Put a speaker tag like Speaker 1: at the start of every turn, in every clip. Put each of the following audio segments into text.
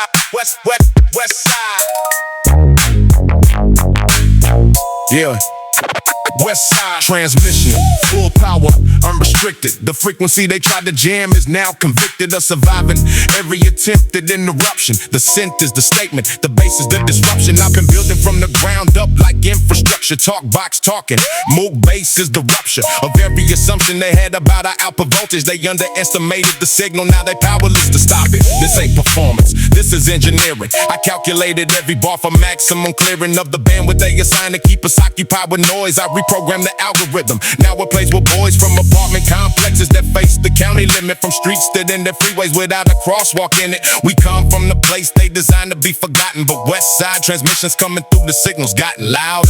Speaker 1: side, west side. Yeah. West side transmission, full power, unrestricted. The frequency they tried to jam is now convicted of surviving every attempted interruption. The synth is the statement, the bass is the disruption. I've been building from the ground up like infrastructure. Talk box talking, moog bass is the rupture of every assumption they had about our output voltage. They underestimated the signal, now they powerless to stop it. This ain't performance, this is engineering. I calculated every bar for maximum clearing of the bandwidth they assigned to keep us occupied with noise. I reprogram the algorithm. Now it plays with boys from apartment complexes that face the county limit, from streets that end their freeways without a crosswalk in it. We come from the place they designed to be forgotten, but west side transmissions coming through the signals gotten louder.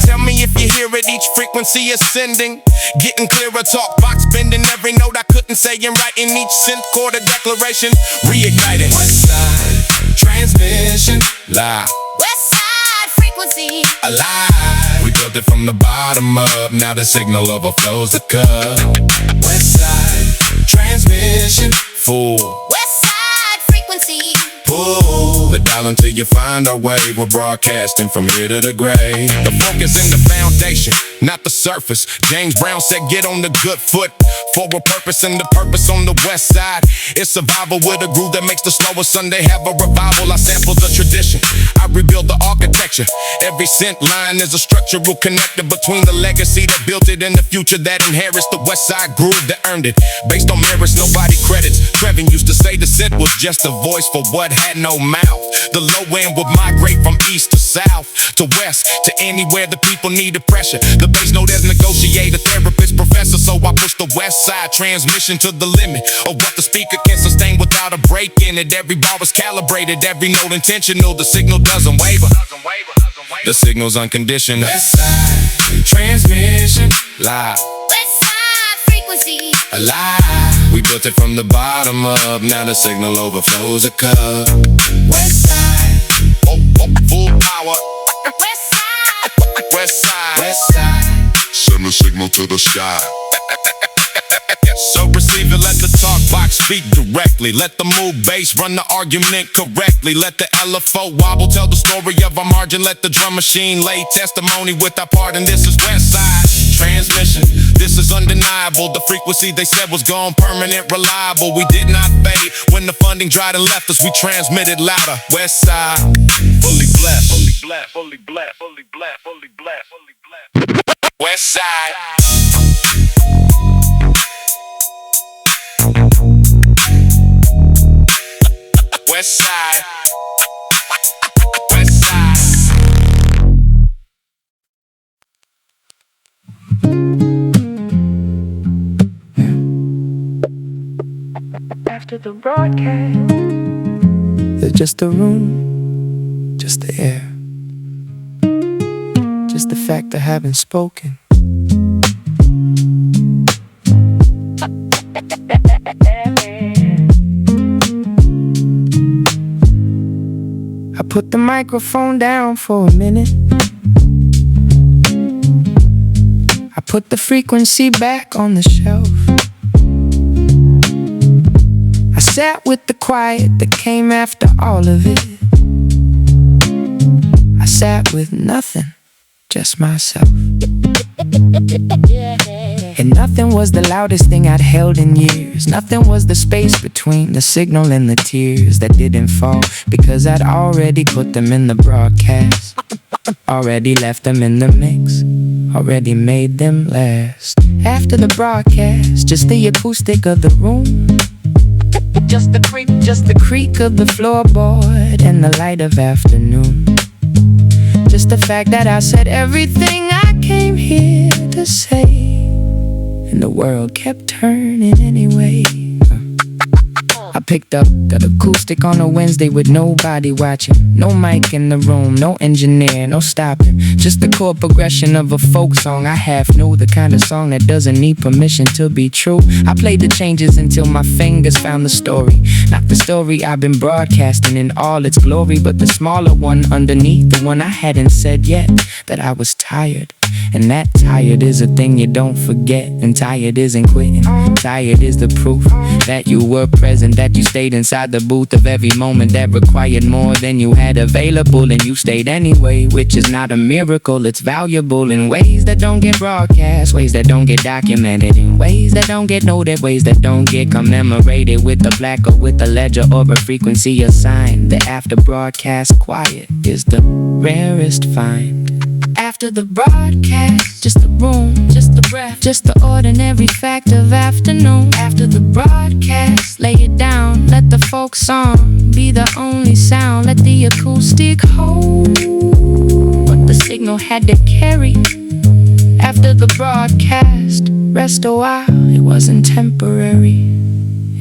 Speaker 1: Tell me if you hear it, each frequency ascending, getting clearer, talk box bending every note I couldn't say and writing each synth chord a declaration, reigniting. West side transmission live.
Speaker 2: West side frequency
Speaker 1: alive. We built it from the bottom up, now the signal overflows the cup. West side transmission full.
Speaker 2: West side frequency
Speaker 1: pull the dial until you find our way. We're broadcasting from here to the grave. The focus in the foundation, not the surface. James Brown said get on the good foot for a purpose, and the purpose on the west side is survival with a groove that makes the slower Sunday have a revival. I sample the tradition, I rebuild the architecture. Every synth line is a structural connector between the legacy that built it and the future that inherits the west side groove that earned it. Based on merits, nobody credits. Trevin used to say the synth was just a voice for what had no mouth. The low end would migrate from east to south, to west, to anywhere the people needed pressure. The bass note as negotiator, therapist, professor. So I push the west side transmission to the limit of what the speaker can sustain without a break in it. Every bar was calibrated, every note intentional. The signal doesn't waver, the signal's unconditional. West side transmission live.
Speaker 2: West side frequency
Speaker 1: alive. We built it from the bottom up, now the signal overflows a cup. West side, full power.
Speaker 2: West side,
Speaker 1: west side, send the signal to the sky. So receive it, let the talk box speak directly. Let the move bass run the argument correctly. Let the LFO wobble, tell the story of our margin. Let the drum machine lay testimony with our part. And this is west side transmission, this is undeniable. The frequency they said was gone, permanent, reliable. We did not fade when the funding dried and left us. We transmitted louder. West side, fully blessed, fully blessed, fully blessed, fully blessed, fully blessed, fully blessed. West side. West side. West side.
Speaker 3: After the broadcast, there's just a room, just the air, just the fact I haven't spoken. I put the microphone down for a minute. I put the frequency back on the shelf. I sat with the quiet that came after all of it. I sat with nothing, just myself. And nothing was the loudest thing I'd held in years. Nothing was the space between the signal and the tears that didn't fall, because I'd already put them in the broadcast, already left them in the mix, already made them last. After the broadcast, just the acoustic of the room, just the creak of the floorboard and the light of afternoon. Just the fact that I said everything I came here to say, and the world kept turning anyway. I picked up that acoustic on a Wednesday with nobody watching. No mic in the room, no engineer, no stopping. Just the chord progression of a folk song. I half knew the kind of song that doesn't need permission to be true. I played the changes until my fingers found the story. Not the story I've been broadcasting in all its glory, but the smaller one underneath, the one I hadn't said yet, that I was tired. And that tired is a thing you don't forget. And tired isn't quitting. Tired is the proof that you were present, that you stayed inside the booth of every moment that required more than you had available. And you stayed anyway, which is not a miracle. It's valuable in ways that don't get broadcast, ways that don't get documented, in ways that don't get noted, ways that don't get commemorated with a plaque or with a ledger or a frequency assigned. The after broadcast quiet is the rarest find. After the broadcast, just the room, just the breath, just the ordinary fact of afternoon. After the broadcast, lay it down, let the folk song be the only sound. Let the acoustic hold what the signal had to carry. After the broadcast, rest a while, it wasn't temporary,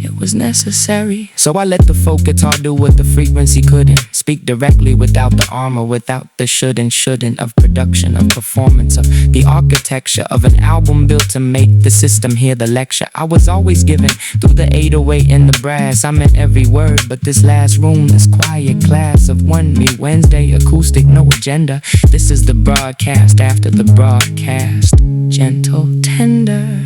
Speaker 3: it was necessary. So I let the folk guitar do what the frequency couldn't. Speak directly without the armor, without the should and shouldn't of production, of performance, of the architecture of an album built to make the system hear the lecture. I was always given through the 808 and the brass. I meant every word, but this last room, this quiet class of 1 Wednesday acoustic, no agenda. This is the broadcast after the broadcast. Gentle, tender.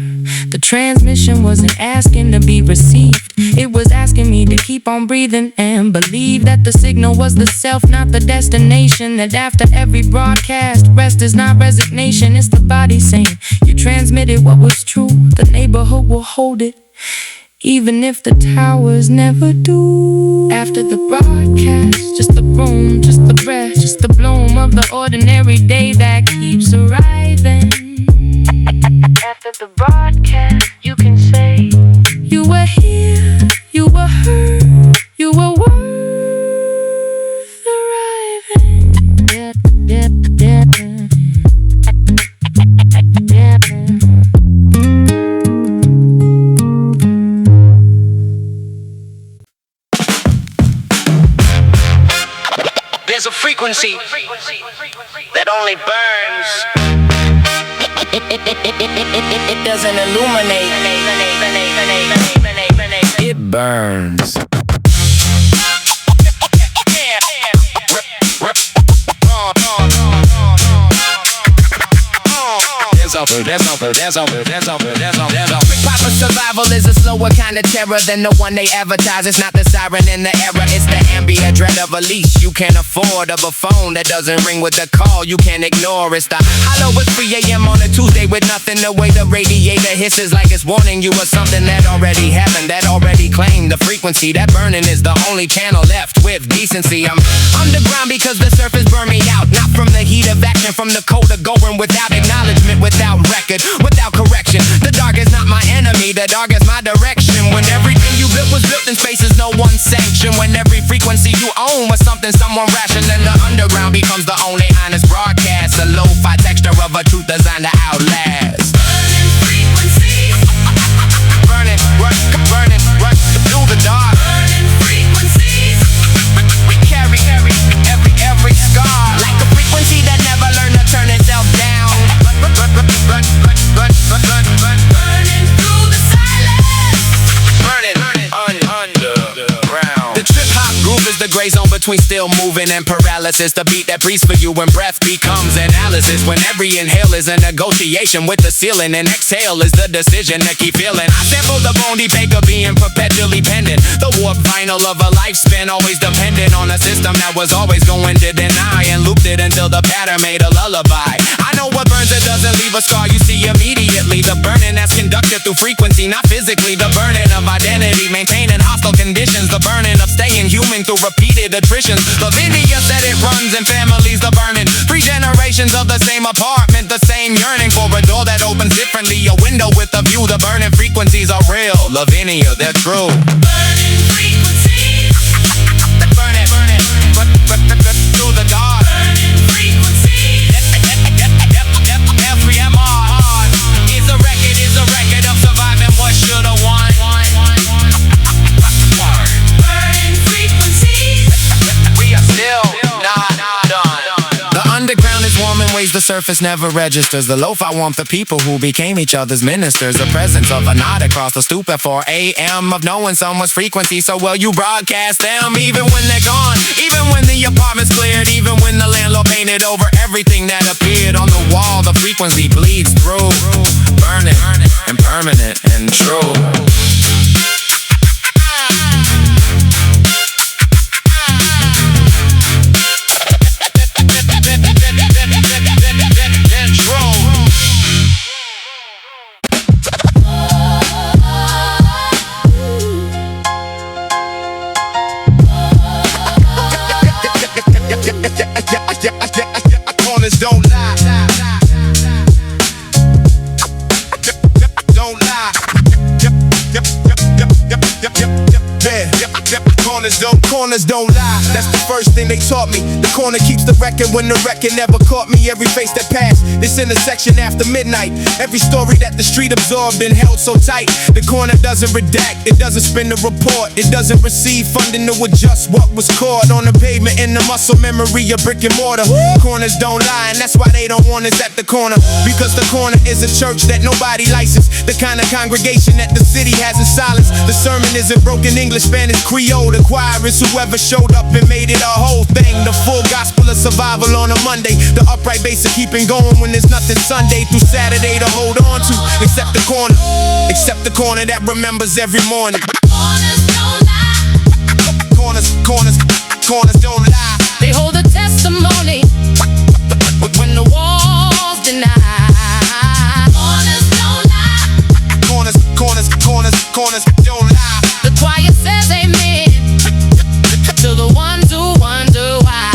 Speaker 3: The transmission wasn't asking to be received. It was asking me to keep on breathing and believe that the signal was the self, not the destination. That after every broadcast, rest is not resignation. It's the body saying you transmitted what was true. The neighborhood will hold it, even if the towers never do. After the broadcast, just the room, just the breath, just the bloom of the ordinary day that keeps arriving. After the broadcast, you can say you were here, you were heard, you were worth arriving.
Speaker 4: There's a frequency that only burns. It doesn't illuminate. It burns. Proper survival is a slower kind of terror than the one they advertise. It's not the siren in the error, it's the ambient dread of a leash you can't afford, of a phone that doesn't ring with the call you can't ignore. It's the hollow at 3 a.m. on a Tuesday with nothing. The way the radiator hisses like it's warning you of something that already happened, that already claimed the frequency. That burning is the only channel left with decency. I'm underground because the surface burned me out, not from the heat of action, from the cold of going without acknowledgement, without record, without correction. The dark is not my enemy, the dark is my direction. When everything you built was built in spaces no one sanctioned, when every frequency you own was something someone rationed, then the underground becomes the only honest broadcast. The lo-fi texture of a truth designed to outlast. Burning frequencies, burning, rush through the dark. Burning frequencies, we carry every scar, like a frequency that never learned to turn itself down. Burning through the silence, burning underground. The trip hop groove is the gray zone between still moving and paralysis. The beat that breathes for you when breath becomes analysis. When every inhale is a negotiation with the ceiling, and exhale is the decision to keep feeling. I sample the bony baker being perpetually pending. The warped vinyl of a lifespan, always dependent on a system that was always going to deny, and looped it until the pattern made a lullaby. I know what burns, it doesn't leave a scar you see immediately. The burning that's conducted through frequency, not physically. The burning of identity, maintaining hostile conditions. The burning of staying human through repeated attritions. Lavinia said it runs in families. The burning, 3 generations of the same apartment, the same yearning for a door that opens differently, a window with a view. The burning frequencies are real, Lavinia, they're true. Burning frequencies, burning through the dark. Burning frequencies, every MR is a record of surviving what should've won. Burning frequencies, we are still not done. The underground is warm in ways the surface never registers. The lo-fi warmth of people who became each other's ministers. The presence of a nod across the stoop at 4 a.m. of knowing someone's frequency so well you broadcast them. Even when they're gone, even when the apartment's cleared, even when the landlord painted over everything that appeared on the wall. The frequency frequency bleeds through, burning and permanent and true.
Speaker 1: Corners don't lie. Don't lie. Corners don't lie. That's the first thing they taught me. The corner keeps the record when the record never caught me. Every face that passed this intersection after midnight. Every story that the street absorbed and held so tight. The corner doesn't redact, it doesn't spin the report. It doesn't receive funding to adjust what was caught on the pavement in the muscle memory of brick and mortar. Corners don't lie, and that's why they don't want us at the corner. Because the corner is a church that nobody licensed. The kind of congregation that the city has in silence. The sermon isn't broken English, Spanish, Creole. The choir is whoever showed up and made it a whole thing. The full gospel of survival on a Monday. The upright bass of keeping going when there's nothing Sunday through Saturday to hold on to. Except the corner that remembers every morning.
Speaker 2: Corners don't lie.
Speaker 1: Corners don't lie.
Speaker 2: They hold a testimony when the walls deny. Corners don't lie.
Speaker 1: Corners don't lie.
Speaker 2: The choir says amen to the ones who wonder why.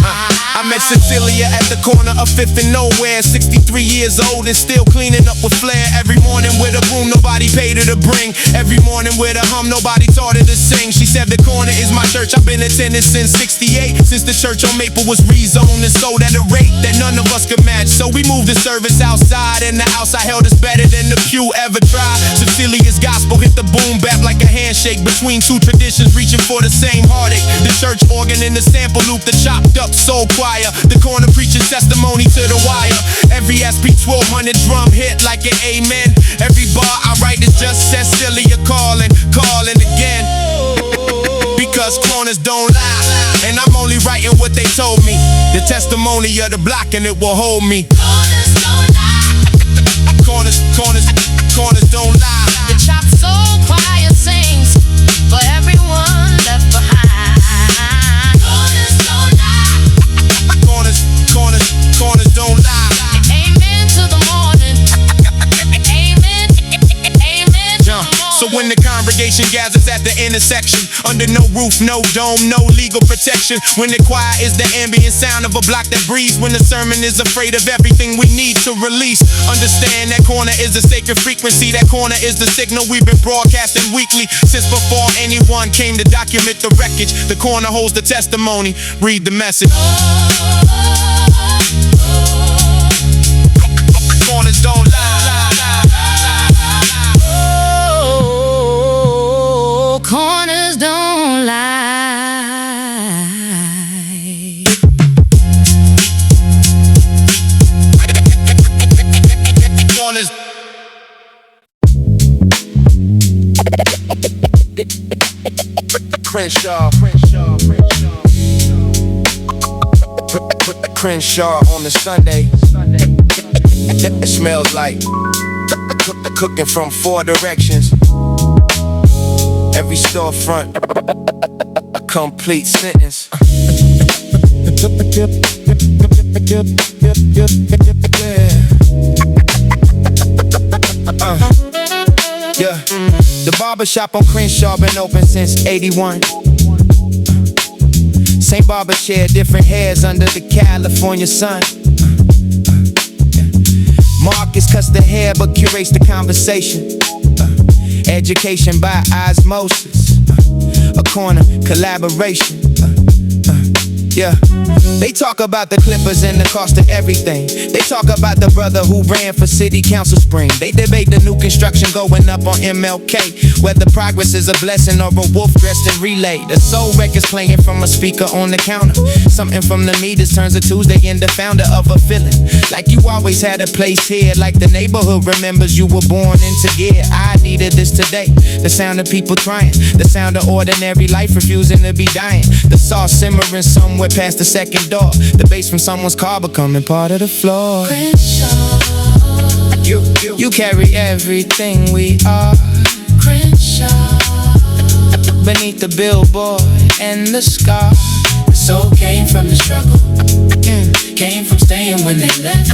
Speaker 1: I met Cecilia at the corner of 5th and Nowhere. 63 years old and still cleaning up with flair. Every morning with a broom nobody paid her to bring. Every morning with a hum nobody taught her to sing. She said the corner is my church, I've been attending since 68. Since the church on Maple was rezoned and sold at a rate that none of us could match. So we moved the service outside, and the outside held us better than the pew ever tried. Cecilia's gospel hit the boom bap like a handshake between two traditions reaching for the same heartache. The church organ in the sample loop, the chopped up soul choir. The corner preaches testimony to the wire. Every SP 1200 drum hit like an amen. Every bar I write is just Cecilia calling again. Because corners don't lie, and I'm only writing what they told me. The testimony of the block, and it will hold me.
Speaker 2: Corners don't lie.
Speaker 1: Corners don't lie.
Speaker 2: The chopped soul choir sings for everyone left behind. Corners don't lie.
Speaker 1: Corners don't lie.
Speaker 2: Amen to the morning. Amen to the morning.
Speaker 1: So when the congregation gathers at the intersection, under no roof, no dome, no legal protection. When the choir is the ambient sound of a block that breathes. When the sermon is afraid of everything we need to release. Understand that corner is a sacred frequency. That corner is the signal we've been broadcasting weekly since before anyone came to document the wreckage. The corner holds the testimony. Read the message. Corners don't lie.
Speaker 2: Corners don't lie.
Speaker 1: Corners. Crenshaw on the Sunday. It smells like cooking from 4 directions. Every storefront, a complete sentence. Yeah. The barbershop on Crenshaw been open since 81. Same barber chair, different hairs under the California sun. Marcus cuts the hair but curates the conversation. Education by osmosis. A corner collaboration. Yeah. They talk about the Clippers and the cost of everything. They talk about the brother who ran for city council spring. They debate the new construction going up on MLK, whether progress is a blessing or a wolf dressed in relay. The soul record's playing from a speaker on the counter. Something from the meters turns a Tuesday into founder of a feeling. Like you always had a place here, like the neighborhood remembers you were born into gear. I needed this today. The sound of people trying, the sound of ordinary life refusing to be dying. The sauce simmering somewhere past the second door. The bass from someone's car becoming part of the floor.
Speaker 2: Crenshaw.
Speaker 3: You carry everything we are.
Speaker 2: Crenshaw.
Speaker 3: Beneath the billboard and the scar.
Speaker 2: The soul came from the struggle. Came from staying when they left.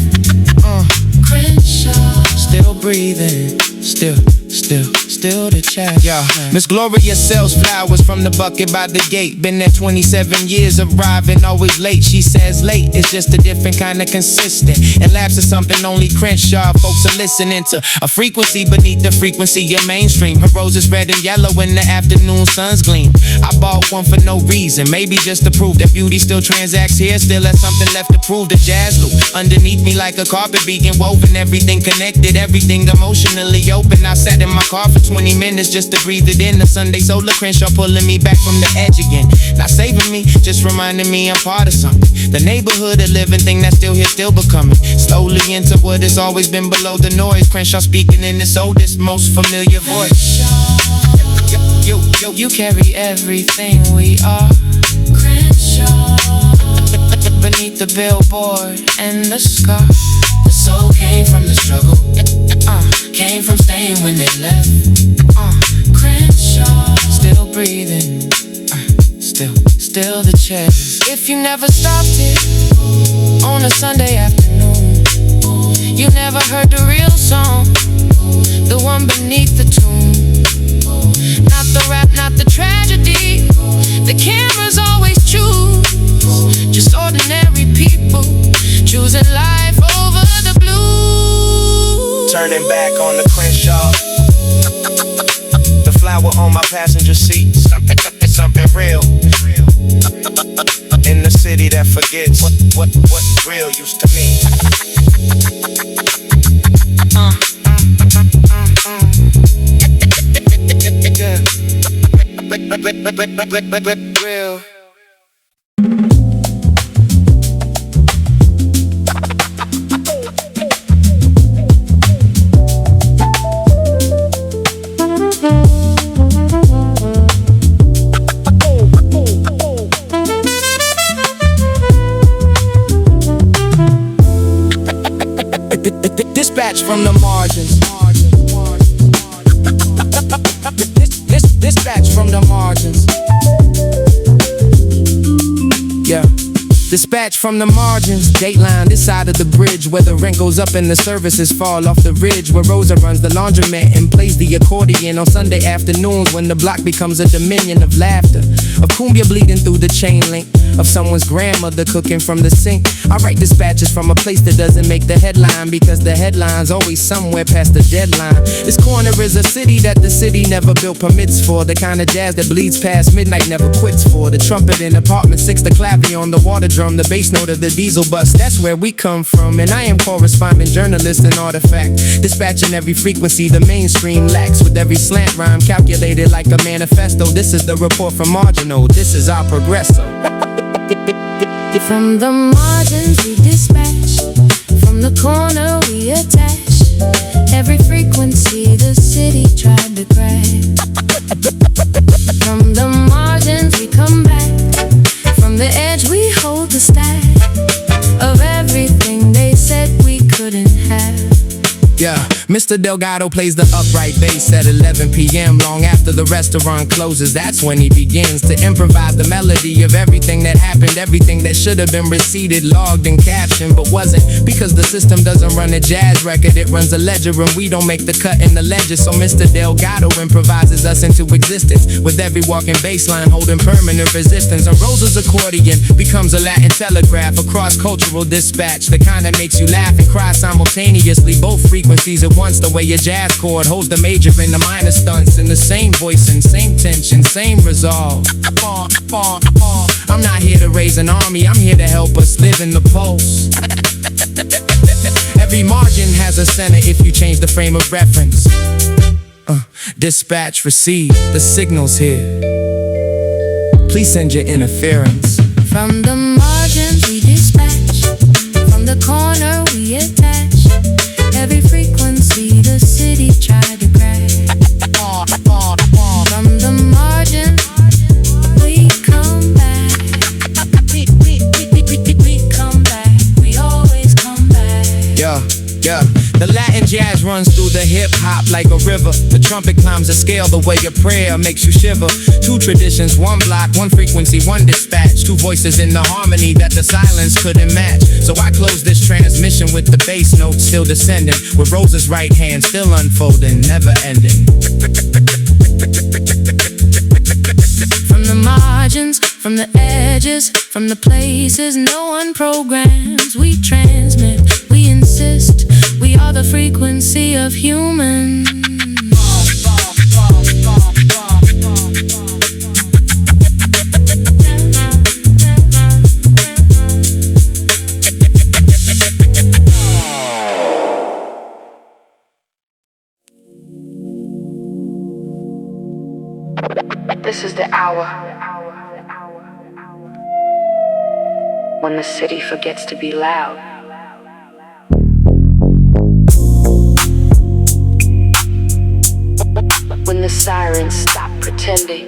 Speaker 2: Crenshaw.
Speaker 3: Still breathing, still the chat. Yeah. Miss Gloria sells flowers from the bucket by the gate. Been there 27 years, arriving always late. She says late, it's just a different kind of consistent. And laughs at something only Crenshaw folks are listening to. A frequency beneath the frequency of mainstream. Her roses red and yellow in the afternoon sun's gleam. I bought one for no reason, maybe just to prove that beauty still transacts here. Still has something left to prove. The jazz loop underneath me like a carpet being woven. Everything connected, everything emotionally open. I sat in my car for 20 minutes just to breathe it in. The Sunday solar Crenshaw pulling me back from the edge again. Not saving me, just reminding me I'm part of something. The neighborhood, a living thing that's still here, still becoming. Slowly into what has always been below the noise. Crenshaw speaking in his oldest, most familiar voice. You carry everything we are.
Speaker 2: Crenshaw.
Speaker 3: Beneath the billboard and the scar.
Speaker 2: The soul came from the struggle. Came from staying when they left. Crenshaw.
Speaker 3: Still breathing, still the chest. If you never stopped it on a Sunday afternoon, you never heard the real song, the one beneath the tune. Not the rap, not the tragedy. The cameras always choose just ordinary people choosing life over the blue.
Speaker 5: Turning back on the Crenshaw. The flower on my passenger seat. Something real. In the city that forgets what real used to mean.
Speaker 3: Real. Dispatch from the margins. Dispatch from the margins. Yeah. Dispatch from the margins. Dateline this side of the bridge, where the rent goes up and the services fall off the ridge, where Rosa runs the laundromat and plays the accordion on Sunday afternoons, when the block becomes a dominion of laughter, of cumbia bleeding through the chain link, of someone's grandmother cooking from the sink. I write dispatches from a place that doesn't make the headline, because the headline's always somewhere past the deadline. This corner is a city that the city never built permits for, the kind of jazz that bleeds past midnight, never quits for. The trumpet in apartment 6, the clavier on the water drum, the bass note of the diesel bus, that's where we come from. And I am correspondent journalist and artifact, dispatching every frequency the mainstream lacks, with every slant rhyme calculated like a manifesto. This is the report from Marginal, this is our progresso.
Speaker 2: From the margins we dispatch, from the corner we attach. Every frequency the city tried to grab. From the margins we come back, from the edge we hold the stack of everything they said we couldn't have.
Speaker 3: Yeah, Mr. Delgado plays the upright bass at 11 p.m. long after the restaurant closes. That's when he begins to improvise the melody of everything that happened, everything that should have been receipted, logged, and captioned, but wasn't, because the system doesn't run a jazz record, it runs a ledger, and we don't make the cut in the ledger. So Mr. Delgado improvises us into existence, with every walking bass line holding permanent resistance. And Rosa's accordion becomes a Latin telegraph, a cross-cultural dispatch, the kind that makes you laugh and cry simultaneously, both frequencies at once, the way your jazz chord holds the major and the minor stunts in the same voice and same tension, same resolve. I'm not here to raise an army, I'm here to help us live in the pulse. Every margin has a center if you change the frame of reference. Dispatch receive, the signal's here. Please send your interference.
Speaker 2: From the margins we dispatch, from the corner we attach. Every frequency the city tried to grab. From the margin we come back. We come back. We always come back.
Speaker 3: Yeah. The Latin jazz runs through the hip-hop like a river. The trumpet climbs a scale the way a prayer makes you shiver. Two traditions, one block, one frequency, one dispatch. Two voices in the harmony that the silence couldn't match. So I close this transmission with the bass notes still descending, with Rose's right hand still unfolding, never ending.
Speaker 2: From the margins, from the edges, from the places no one programs, we transmit, we insist, we are the frequency of human.
Speaker 6: This is the hour when the city forgets to be loud. When the sirens stop pretending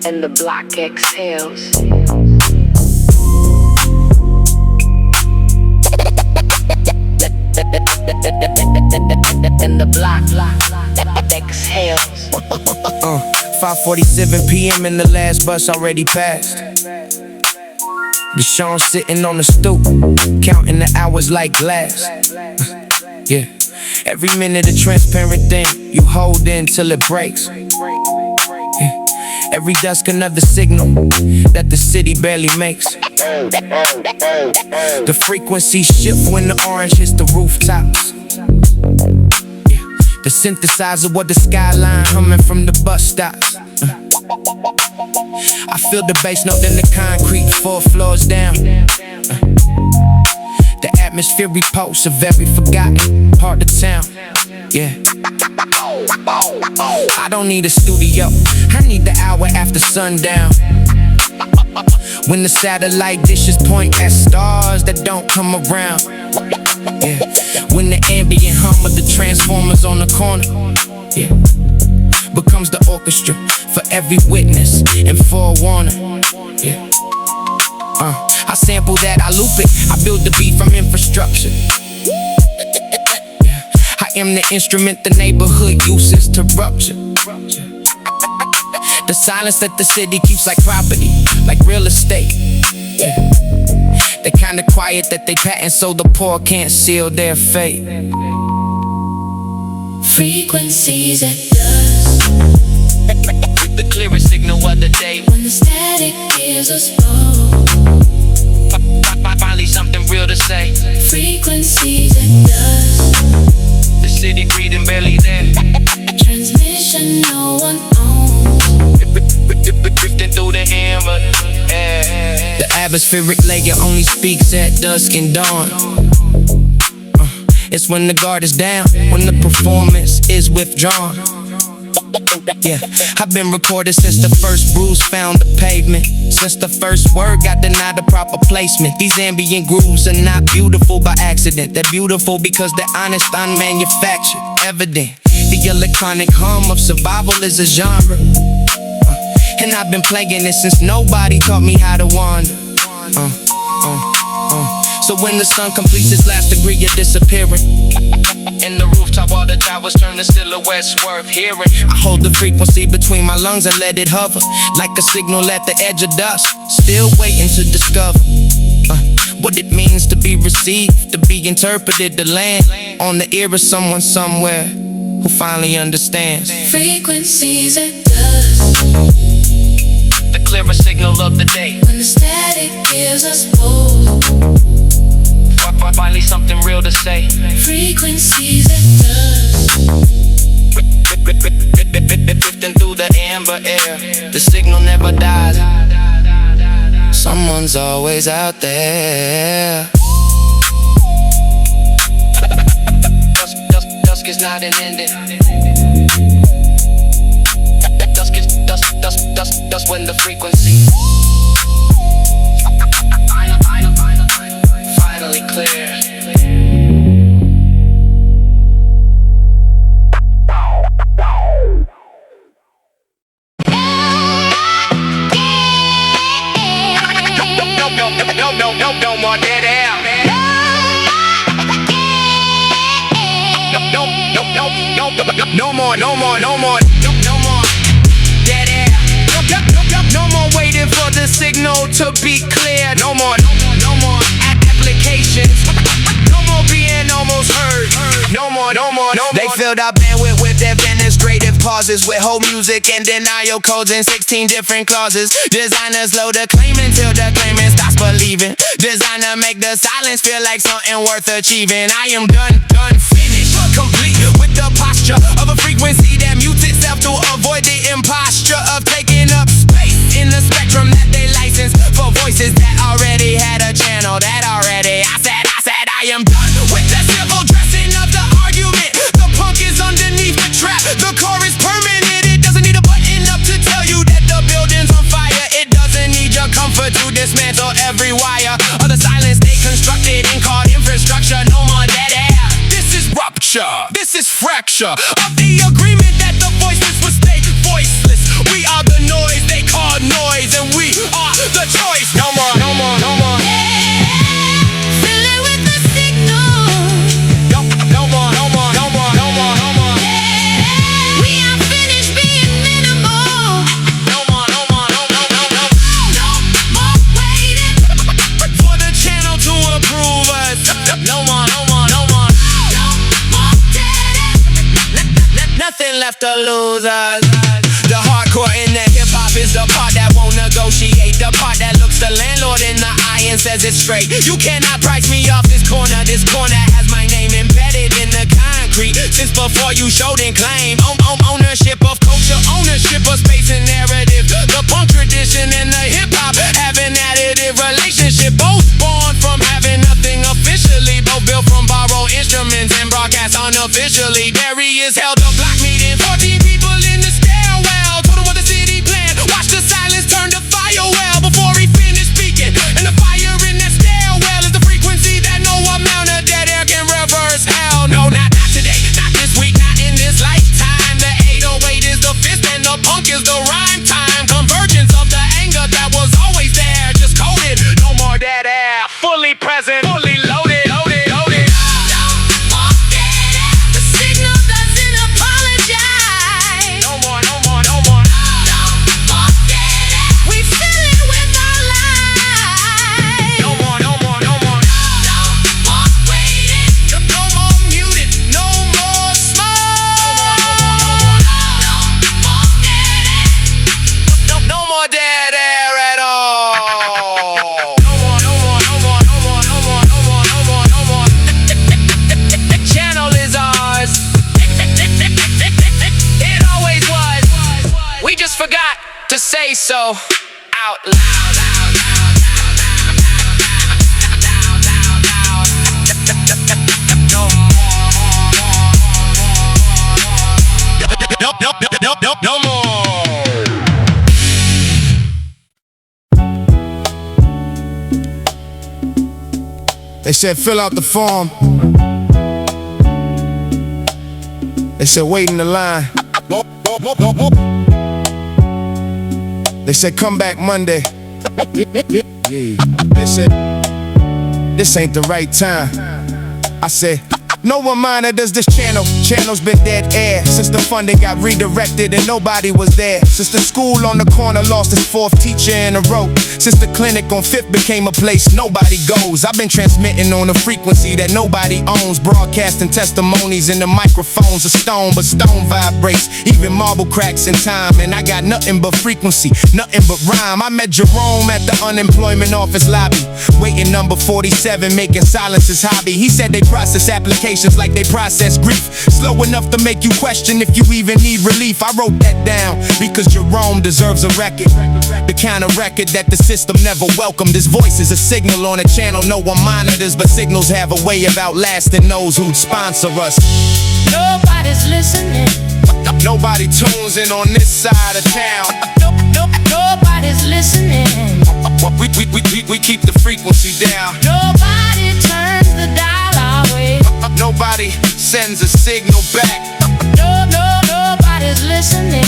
Speaker 6: and the block exhales. And the block exhales.
Speaker 3: 5:47 p.m. and the last bus already passed. Deshaun sitting on the stoop, counting the hours like glass. Yeah, every minute a transparent thing you hold in till it breaks. Yeah. Every dusk another signal that the city barely makes. The frequency shift when the orange hits the rooftops. Yeah. The synthesizer of the skyline humming from the bus stops. I feel the bass note in the concrete 4 floors down. The atmospheric pulse of every forgotten part of town. Yeah. I don't need a studio, I need the hour after sundown. When the satellite dishes point at stars that don't come around. Yeah. When the ambient hum of the transformers on the corner, yeah, becomes the orchestra for every witness and forewarning. Yeah. I sample that, I loop it, I build the beat from infrastructure. Yeah. I am the instrument the neighborhood uses to rupture. The silence that the city keeps like property, like real estate. Yeah. The kind of quiet that they patent so the poor can't seal their fate.
Speaker 2: Frequencies at dusk,
Speaker 4: The clearest signal of the day.
Speaker 2: when the static gives us both.
Speaker 4: Finally something real to say.
Speaker 2: Frequencies at dusk,
Speaker 4: The city breathing barely there.
Speaker 2: transmission no one owns.
Speaker 4: Drifting through the amber air.
Speaker 3: The atmospheric layer only speaks at dusk and dawn. It's when the guard is down, when the performance is withdrawn. Yeah, I've been recorded since the first bruise found the pavement. Since the first word got denied a proper placement. These ambient grooves are not beautiful by accident. They're beautiful because they're honest, unmanufactured, evident. The electronic hum of survival is a genre. And I've been playing it since nobody taught me how to wander. So when the sun completes its last degree of disappearing,
Speaker 4: In the rooftop, all the towers turn to silhouettes worth hearing.
Speaker 3: I hold the frequency between my lungs and let it hover, like a signal at the edge of dusk, still waiting to discover what it means to be received, to be interpreted, to land on the ear of someone somewhere who finally understands.
Speaker 2: Frequencies at dusk,
Speaker 4: The clearest signal of the day.
Speaker 2: when the static gives us both.
Speaker 4: Finally something real to say.
Speaker 2: Frequencies at dusk,
Speaker 4: Drifting through the amber air. The signal never dies.
Speaker 3: Someone's always out there.
Speaker 4: Dusk is not an ending. Dusk when the frequency finally clear. No more dead air. No more, no more, no more, no more dead air. No more waiting for the signal to be clear. No more, no more applications. No more being almost heard. No more, no more, no more. They filled our bandwidth with their demonstrative pauses, with whole music and denial codes in 16 different clauses. Designers load the claim until the claimant stops believing. Designer make the silence feel like something worth achieving. I am done, finished, complete with the posture of a frequency that mutes itself to avoid the imposture of taking up space in the spectrum that they license for voices that already had a channel. That already, I said I am done with the civil dressing of the argument. The punk is underneath the trap. The core is permanent. It doesn't need a button up to tell you that the building's on fire. It doesn't need your comfort to dismantle every wire of the silence they constructed and called infrastructure. No more dead air. This is rupture. This is fracture of the agreement that the voiceless will stay voiceless. We are the noise they call noise, and we are the choice. No more, no more, no more.
Speaker 2: Fill it with the signal.
Speaker 4: No more, no more, no more, no more, no more.
Speaker 2: We are finished being minimal.
Speaker 4: No more, no more, no, no, no, no.
Speaker 2: No more waiting
Speaker 4: For the channel to approve us. No more, no more, no more.
Speaker 2: No more dead.
Speaker 4: Nothing left to lose us. The hardcore in the hip-hop is the part that won't negotiate. The part that looks the landlord in the eye and says it's straight. You cannot price me off this corner. This corner has my name embedded in the concrete since before you showed and claim ownership of culture, ownership of space and narrative. The punk tradition and the hip-hop have an additive relationship. Both born from having nothing officially, both built from borrowed instruments and broadcast unofficially. Barry is held a block meeting, 14 people in the stairwell. Told him what the city planned. Watch the silence turn to fire well before he finished speaking. And the fire in that stairwell is the frequency that no amount of dead air can reverse. Hell no, not today, not this week, not in this lifetime. The 808 is the fist and the punk is the rhyme time. Convergence of the anger that was always there, just coded. No more dead air, fully present, fully loaded, loaded, loaded.
Speaker 2: The signal doesn't apologize.
Speaker 4: No more, no more, no more.
Speaker 2: We fill it with our lives.
Speaker 4: No more, no more, no more.
Speaker 2: No more waiting.
Speaker 4: No more muted, no more smoke. No more dead air at all. No more, no more, no more, no more, no more, no more, no more, no more. The channel is ours. It always was. We just forgot to say so out loud. No more. They said fill out the form. They said wait in the line. They said come back Monday. They said this ain't the right time. I said no reminder does this channel's been dead air since the funding got redirected and nobody was there. Since the school on the corner lost its fourth teacher in a row. Since the clinic on 5th became a place nobody goes. I've been transmitting on a frequency that nobody owns, broadcasting testimonies in the microphones of stone, but stone vibrates, even marble cracks in time. And I got nothing but frequency, nothing but rhyme. I met Jerome at the unemployment office lobby, waiting number 47, making silence his hobby. He said they process applications like they process grief, slow enough to make you question if you even need relief. I wrote that down because Jerome deserves a record, the kind of record that the system never welcomed. His voice is a signal on a channel no one monitors, but signals have a way of outlasting those who'd sponsor us.
Speaker 2: Nobody's listening.
Speaker 4: Nobody tunes in on this side of town.
Speaker 2: Nobody's listening.
Speaker 4: We keep the frequency down.
Speaker 2: Nobody turns the dial our way.
Speaker 4: Nobody sends a signal back.
Speaker 2: Nobody's listening.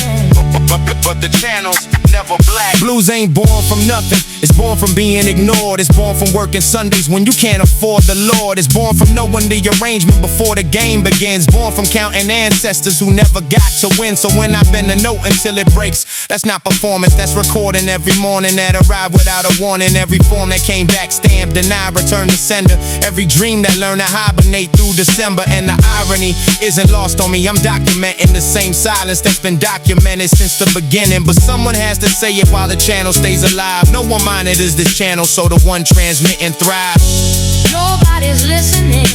Speaker 4: But the channel's
Speaker 1: never black. Blues ain't born from nothing, it's born from being ignored. It's born from working Sundays when you can't afford the Lord. It's born from knowing the arrangement before the game begins. Born from counting ancestors who never got to win. So when I bend a note until it breaks, that's not performance, that's recording. Every morning that arrived without a warning, every form that came back stamped, denied, return to sender. Every dream that learned to hibernate through December. And the irony isn't lost on me, I'm documenting the same silence that's been documented since the beginning. But someone has to say it while the channel stays alive. No one monitors this channel, so the one transmitting thrives.
Speaker 2: Nobody's listening.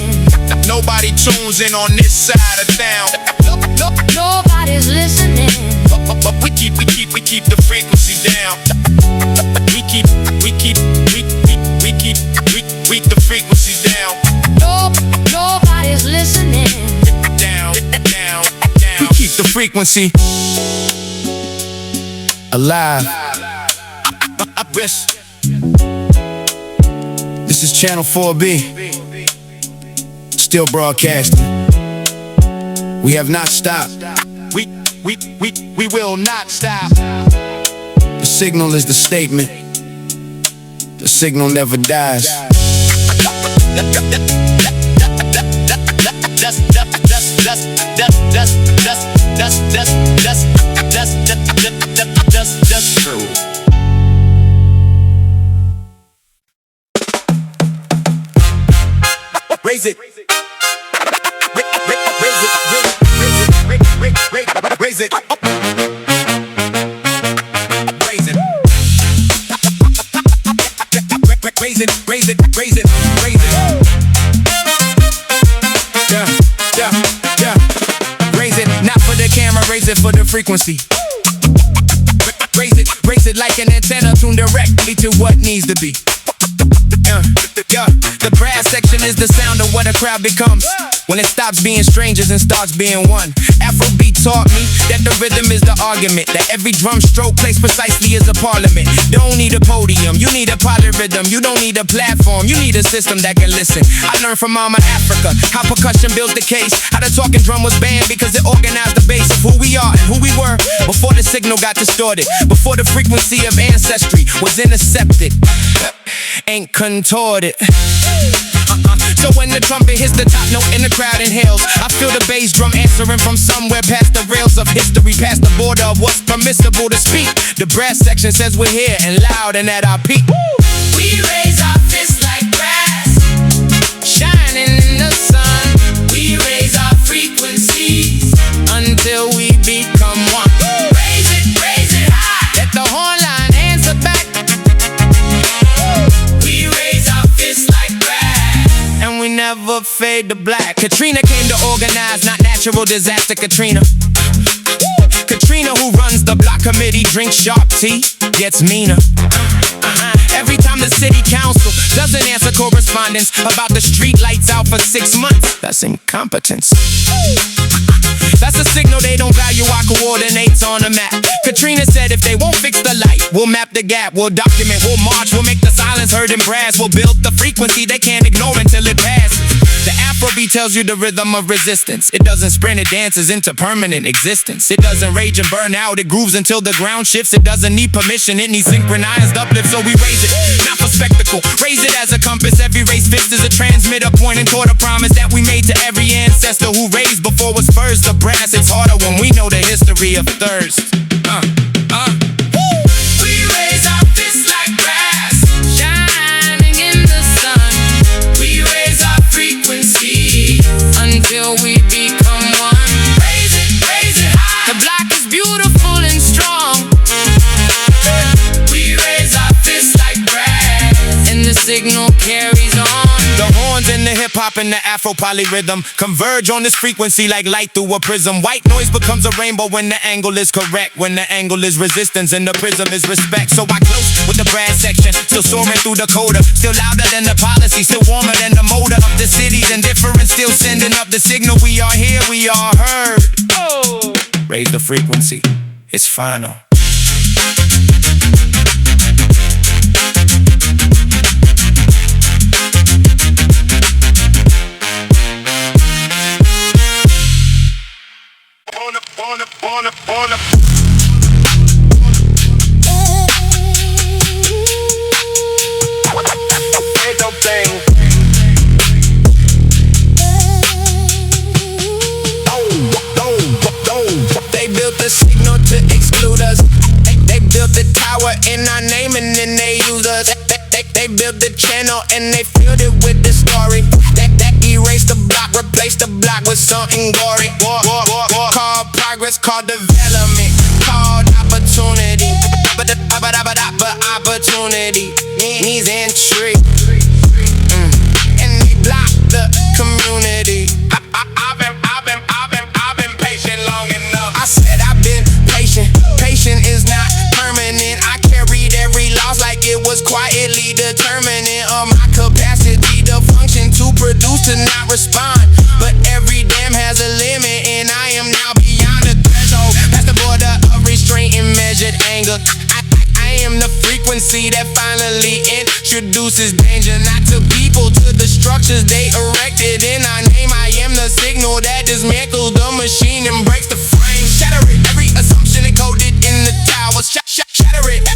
Speaker 1: Nobody tunes in on this side of town.
Speaker 2: Nobody's listening.
Speaker 1: But we keep the frequency down. We keep the frequency down.
Speaker 2: Nobody's listening.
Speaker 1: Down. We keep the frequency alive. This is Channel 4B, still broadcasting. We have not stopped. We will not stop. The signal is the statement. The signal never dies. That's true. Raise it. Raise it. Raise it. Yeah. Raise it, not for the camera, raise it for the frequency. Raise it like an antenna tuned directly to what needs to be. The brass section is the sound of what a crowd becomes when it stops being strangers and starts being one. Afrobeat taught me that the rhythm is the argument, that every drum stroke placed precisely is a parliament. Don't need a podium, you need a polyrhythm. You don't need a platform, you need a system that can listen. I learned from Mama Africa how percussion built the case, how the talking drum was banned because it organized the base of who we are and who we were before the signal got distorted, before the frequency of ancestry was intercepted, ain't contorted. So when the trumpet hits the top note and the crowd inhales, I feel the bass drum answering from somewhere past the rails of history, past the border of what's permissible to speak. The brass section says we're here and loud and at our peak.
Speaker 2: We raise our fists like brass,
Speaker 1: Shining in the sun,
Speaker 2: we raise our frequencies
Speaker 1: until we become one.
Speaker 2: Raise it high.
Speaker 1: Let the horn line answer back.
Speaker 2: We raise our fists like brass,
Speaker 1: And we never fade to black. Katrina came to organize, not natural disaster. Katrina, who runs the block committee, drinks sharp tea, gets meaner. Every time the city council doesn't answer correspondence about the street lights out for 6 months, that's incompetence. That's a signal they don't value our coordinates on the map. Katrina said if they won't fix the light, we'll map the gap, we'll document, we'll march, we'll make the silence heard in brass, we'll build the frequency they can't ignore until it passes. The Afrobeat tells you the rhythm of resistance. It doesn't sprint, it dances into permanent existence. It doesn't rage and burn out, it grooves until the ground shifts. It doesn't need permission, it needs synchronized uplift. So we raise it, not for spectacle, raise it as a compass. Every raised fist is a transmitter pointing toward a promise that we made to every ancestor who raised before was first. The brass, it's harder when we know the history of thirst.
Speaker 2: we raise our fists like brass,
Speaker 1: Shining in the sun
Speaker 2: we raise our frequency
Speaker 1: until we become one.
Speaker 2: Raise it high.
Speaker 1: The block is beautiful and strong,
Speaker 2: We raise our fists like brass,
Speaker 1: and the signal carries on. The horns and the hip-hop and the Afro polyrhythm converge on this frequency like light through a prism. White noise becomes a rainbow when the angle is correct, when the angle is resistance and the prism is respect. So I close with the brass section, still soaring through the coda, still louder than the policy, still warmer than the motor of the city's indifference, still sending up the signal. We are here, we are heard. Oh, raise the frequency, it's final.
Speaker 4: in our name and then they use us. They built the channel and they filled it with the story. That erased the block, replaced the block with something gory. Called progress, called development, called opportunity. But opportunity needs entry. And they block the community. I've been patient long enough. I said I've been patient. Patient is not permanent. I carried every loss like it was quietly determinant of my capacity to function, to produce, to not respond. But every damn has a limit, and I am now beyond the threshold, past the border of restraint and measured anger. I am the frequency that finally introduces danger, not to people, to the structures they erected in our name. I am the signal that dismantles the machine and breaks the frame. Shatter it, every assumption encoded in the towers. Shatter it,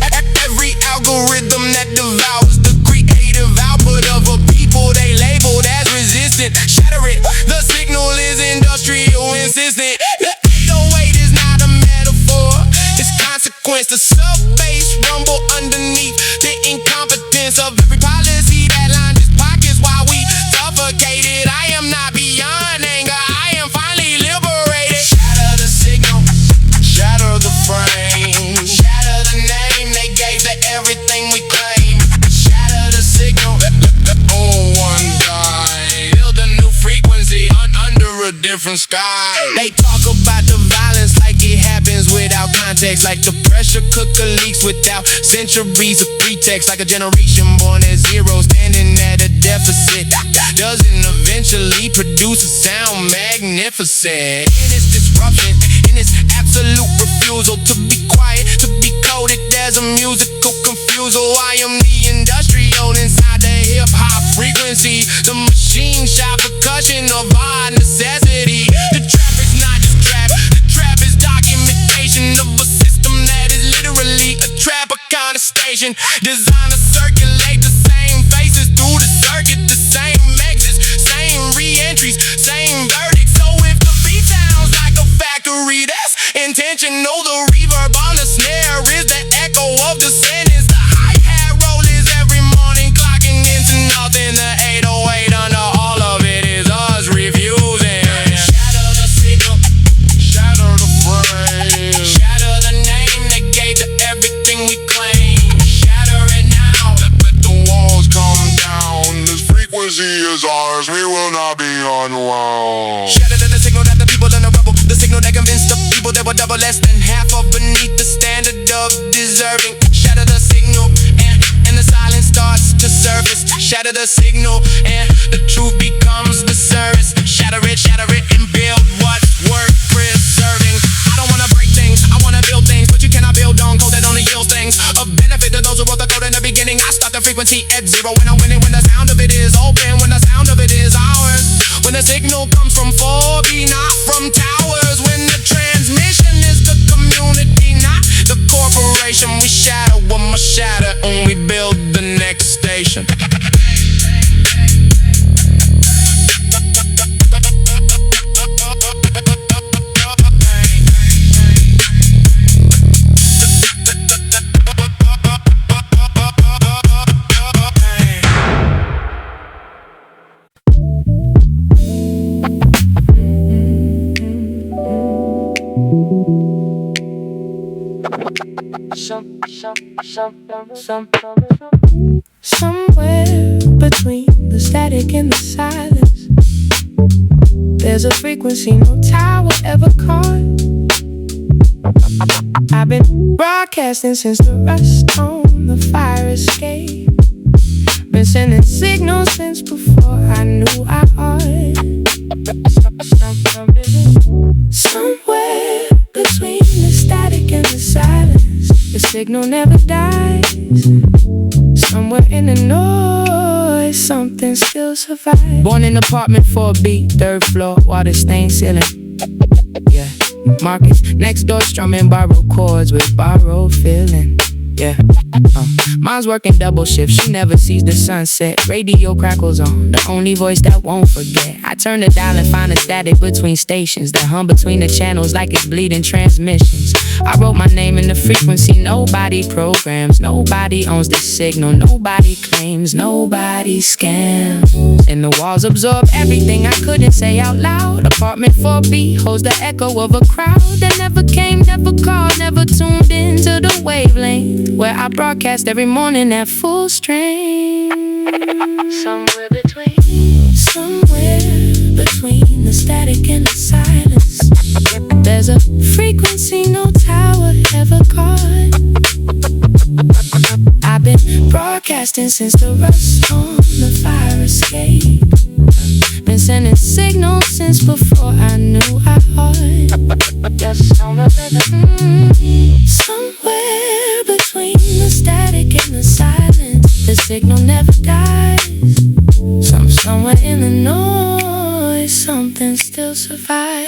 Speaker 4: every algorithm that devours the creative output of a people they labeled as resistant. Shatter it, the signal is industrial insistent. The 808 is not a metaphor, it's consequence. The sub-bass rumble underneath the incompetence of every policy that lined its pockets while we suffocated. I am not beyond anger, I am finally liberated. Shatter the signal, shatter the frame, shatter the name they gave to everything we claim. Shatter the signal, one die, build a new frequency under a different sky. They talk about the violence like it happens without context, like the pressure cooker leaks without centuries of pretext, like a generation born at zero standing at a deficit doesn't eventually produce a sound magnificent. In its disruption, in its absolute refusal to be quiet, to be coded as a musical confusal. I am the industrial inside the hip-hop frequency, the machine shop percussion of our necessity. The trap is not just trap, the trap is documentation of a system that is literally a trap, a kind of station designed to circulate the same faces through the circuit, the same exits, same re-entries, same verdicts. So if the beat sounds like a factory, that's intentional. The reverb on the snare is the echo of the sentence. The hi-hat roll is every morning clocking into nothing. The 808 under all of it is us refusing. Shatter the signal, shatter the frame, shatter the name they gave to everything we claim. Shatter it now, let the walls come down. This frequency is ours, we will not be unwound. Shatter the signal that the people in the rebel, the signal that convinced the people that were double less than half or beneath the standard of deserving. Shatter the signal and the silence starts to surface. Shatter the signal and the truth becomes the service. Shatter it and build what's worth preserving. I don't wanna break things, I wanna build things, but you cannot build on code that only yields things of benefit to those who wrote the code in the beginning. I start the frequency at zero when I'm winning, when the sound of it is open, when the sound of it is ours, when the signal comes from 4B, not from towers, when the transmission is the community, not the corporation. We shatter what must shatter and we build the next station.
Speaker 2: Somewhere between the static and the silence, there's a frequency no tower ever caught. I've been broadcasting since the rust on the fire escape. Been sending signals since before I knew I ought. Somewhere between the static and the silence, the signal never dies. Somewhere in the noise, something still survives.
Speaker 3: Born in apartment 4B, third floor, water stained ceiling. Yeah, Marcus next door strumming borrowed chords with borrowed feeling. yeah. Mom's working double shift, she never sees the sunset. Radio crackles on, the only voice that won't forget. I turn the dial and find a static between stations that hum between the channels like it's bleeding transmissions. I wrote my name in the frequency, nobody programs, nobody owns the signal, nobody claims, nobody scams. And the walls absorb everything I couldn't say out loud. Apartment 4B holds the echo of a crowd that never came, never called, never tuned into the wavelength where I broadcast every morning at full strength. Somewhere between the static and the silence, there's a frequency no tower ever caught. I've been broadcasting since the rust on the fire escape. Been sending signals since before I knew I ought. Just on the rhythm. Somewhere between the static and the silence, the signal never dies. Somewhere in the noise, something still survives.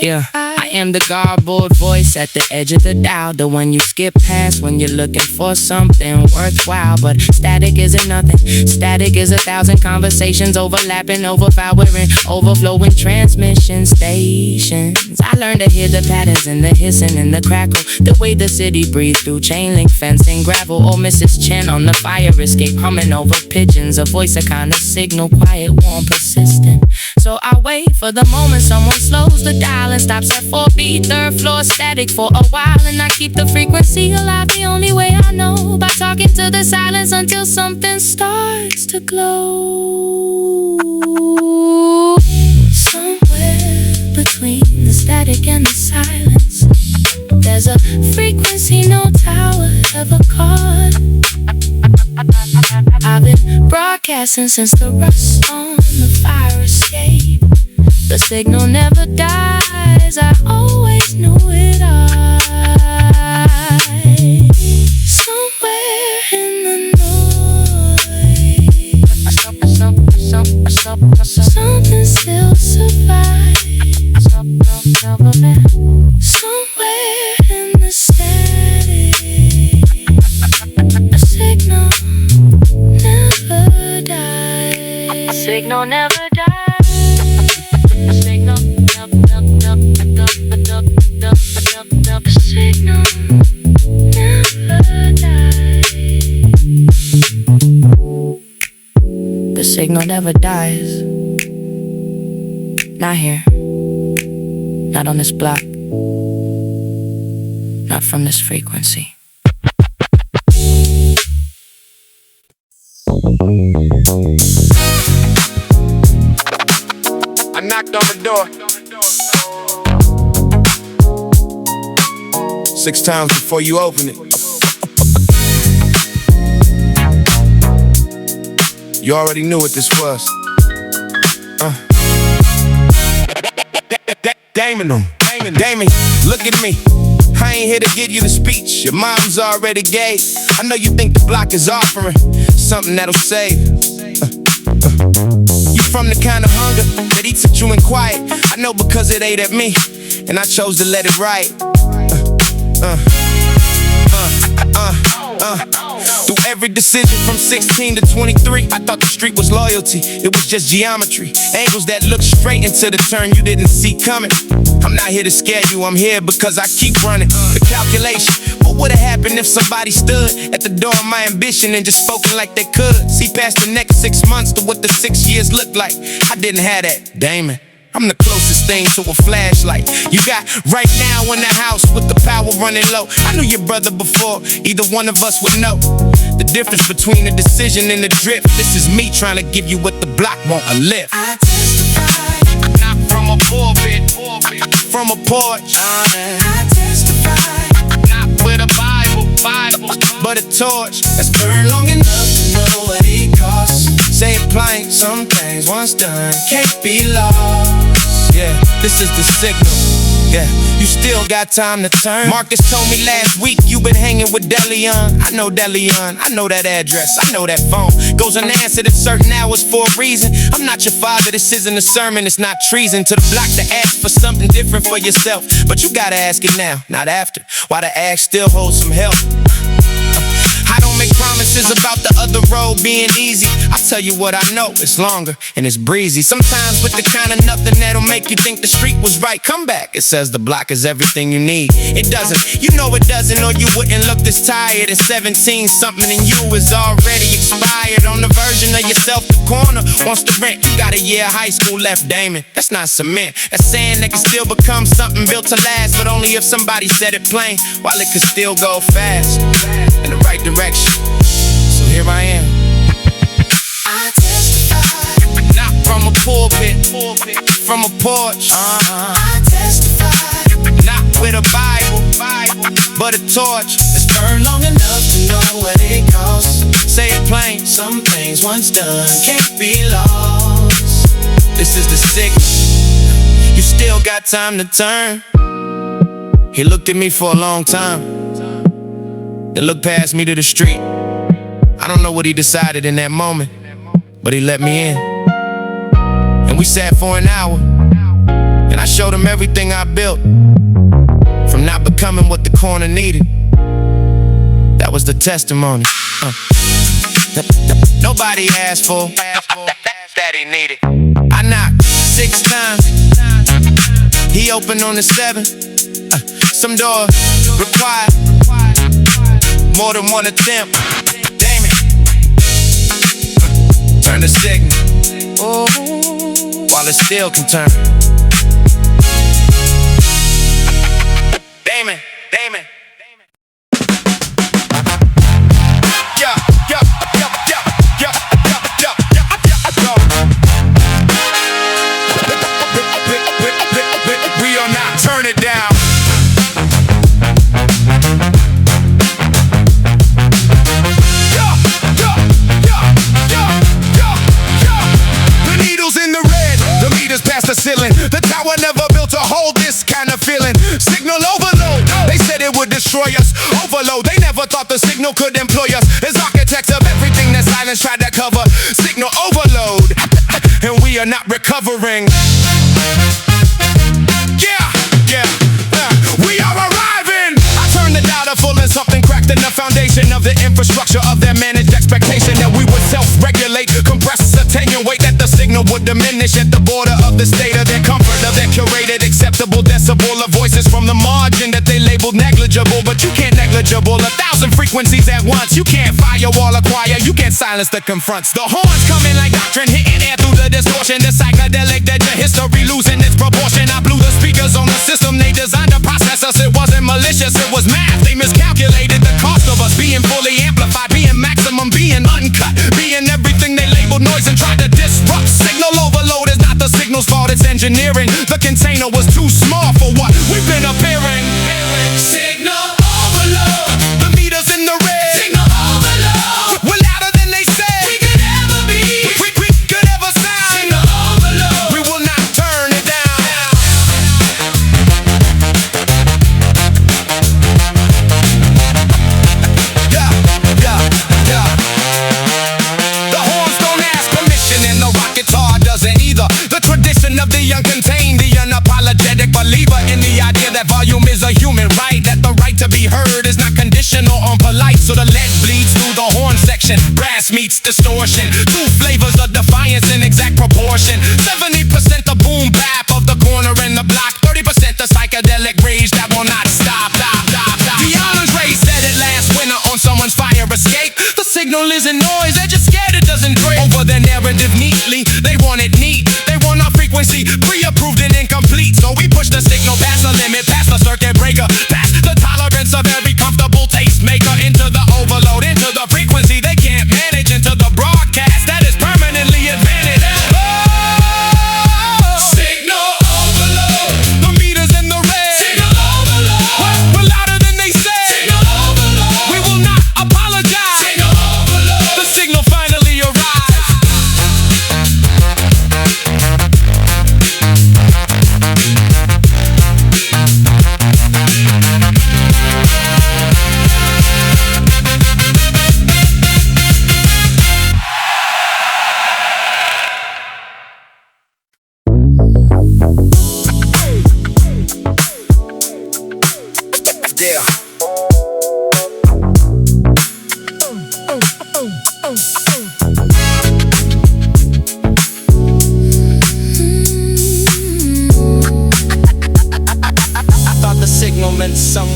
Speaker 3: Yeah. I am the cardboard voice at the edge of the dial, the one you skip past when you're looking for something worthwhile. But static isn't nothing. Static is 1,000 conversations overlapping, overpowering, overflowing transmission stations. I learned to hear the patterns and the hissing and the crackle, the way the city breathes through chain link fencing, gravel. Oh, Mrs. Chen on the fire escape, humming over pigeons, a voice, a kind of signal, quiet, warm, persistent. So I wait for the moment someone slows the dial and stops at 4B, third floor static for a while. And I keep the frequency alive the only way I know, by talking to the silence until something starts to glow. Somewhere between the static and the silence, there's a frequency no tower ever caught. I've been broadcasting since the rust on the fire escape. The signal never dies, I always knew it. Somewhere in the noise, something still survives. Somewhere in the static, a signal never dies. Signal never dies. Signal never dies. The signal never dies. Not here. Not on this block. Not from this frequency.
Speaker 1: I knocked on the door 6 times before you open it. You already knew what this was. Damon, look at me. I ain't here to give you the speech your mom's already gave. I know you think the block is offering something that'll save. You from the kind of hunger that eats at you in quiet. I know because it ate at me, and I chose to let it ride. Through every decision from 16 to 23, I thought the street was loyalty. It was just geometry, angles that look straight into the turn you didn't see coming. I'm not here to scare you, I'm here because I keep running. The calculation, what would've happened if somebody stood at the door of my ambition and just spoken like they could? See past the next 6 months to what the 6 years looked like. I didn't have that, Damon. I'm the closest thing to a flashlight you got right now in the house with the power running low. I knew your brother before either one of us would know the difference between a decision and a drift. This is me trying to give you what the block won't, a lift.
Speaker 2: I testify,
Speaker 1: not from a pulpit, from a porch.
Speaker 2: I testify,
Speaker 1: not with a Bible, but a torch that's burned long enough to know what it costs. Say it plain, some things once done can't be lost. Yeah, this is the signal. Yeah, you still got time to turn. Marcus told me last week you been hanging with Deli. I know Deli, I know that address, I know that phone. Goes unanswered at certain hours for a reason. I'm not your father, this isn't a sermon, it's not treason. To the block to ask for something different for yourself, but you gotta ask it now, not after. Why the ask still holds some help.
Speaker 4: I don't make promises about the other road being easy. I tell you what I know, it's longer and it's breezy. Sometimes with the kind of nothing that'll make you think the street was right. Come back, it says the block is everything you need. It doesn't, you know it doesn't, or you wouldn't look this tired. At 17, something in you is already expired. On the version of yourself the corner wants to rent. You got a year of high school left, Damon. That's not cement. That's saying that can still become something built to last, but only if somebody said it plain, while it could still go fast in the right direction. So here I am.
Speaker 2: I testify.
Speaker 4: Not from a pulpit, from a porch.
Speaker 2: I testify.
Speaker 4: Not with a Bible, but a torch.
Speaker 5: It's burned long enough to know what it costs.
Speaker 4: Say it plain.
Speaker 5: Some things once done can't be lost.
Speaker 4: This is the signal. You still got time to turn. He looked at me for a long time, then looked past me to the street. I don't know what he decided in that moment, but he let me in. And we sat for an hour, and I showed him everything I built, from not becoming what the corner needed. That was the testimony. Nobody asked for that he needed. I knocked 6 times, he opened on the 7th. Some doors require more than one attempt. Damn it. Turn the signal, while it still can turn. Damon. We are not turn it down. Past the ceiling, the tower never built to hold this kind of feeling. Signal overload, they said it would destroy us. Overload, they never thought the signal could employ us as architects of everything that silence tried to cover. Signal overload, and we are not recovering. We are arriving. I turned the dial to full and something cracked in the foundation of the infrastructure of their managed expectation that we would self-regulate, compress, attenuate, that the signal would diminish at the border of the state of their comfort, of their curated, acceptable decibel of voices from the margin that they labeled negligible. But you can't negligible 1,000 frequencies at once. You can't firewall a choir, you can't silence the confronts. The horns coming like doctrine, hitting air through the distortion. The psychedelic that your history losing its proportion. I blew the speakers on the system, they designed to process us. It wasn't malicious, it was math. They miscalculated the cost of us being fully amplified, being maximum, being uncut, being everything they labeled noise and tried to disrupt. Signal overload is not the signal's fault, it's engineering. The container was too small for what we've been appearing.
Speaker 5: Signal overload.
Speaker 4: The meters in the red.
Speaker 5: Signal overload.
Speaker 4: We're louder than they said
Speaker 5: We could ever be.
Speaker 4: we could ever sound.
Speaker 5: Signal overload.
Speaker 4: We will not turn it down. The horns don't ask permission and the rock guitar doesn't either. The tradition of the uncontained, the unapologetic believer in the idea that volume is a human right, that the right to be heard is not conditional or polite. So the lead bleeds through the horn section, brass meets distortion, 2 flavors of defiance in exact proportion. 70% the boom bap of the corner and the block, 30% the psychedelic rage that will not stop. The Islands Ray said it last winter on someone's fire escape. The signal isn't noise, they're just scared it doesn't break. Over their narrative neatly, they want it neat. They want our frequency pre-approved and incomplete. So we push the signal past the limit, past the circuit breaker, past the tolerance of every comfortable taste maker, into the overload, into the frequency they can't manage, into the broadcast that is permanently advantaged.
Speaker 5: Signal overload.
Speaker 4: The meters in the red.
Speaker 5: Signal overload.
Speaker 4: We're louder than they said.
Speaker 5: Signal overload.
Speaker 4: We will not apologize.
Speaker 5: Signal overload.
Speaker 4: The signal finds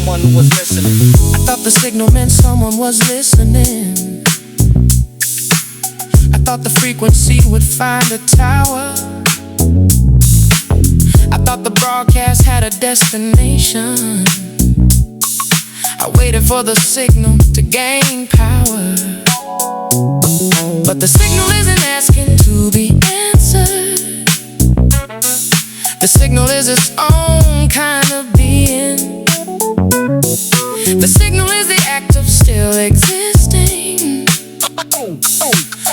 Speaker 5: someone was listening.
Speaker 3: I thought the signal meant someone was listening. I thought the frequency would find a tower. I thought the broadcast had a destination. I waited for the signal to gain power. But the signal isn't asking to be answered. The signal is its own kind of being. The signal is the act of still existing.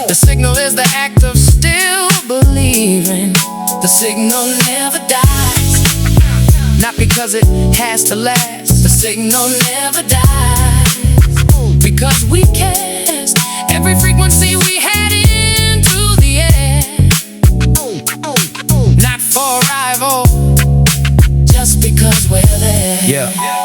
Speaker 3: The signal is the act of still believing. The signal never dies, not because it has to last. The signal never dies, because we cast every frequency we had into the air. Not for rival, just because we're there.
Speaker 4: Yeah.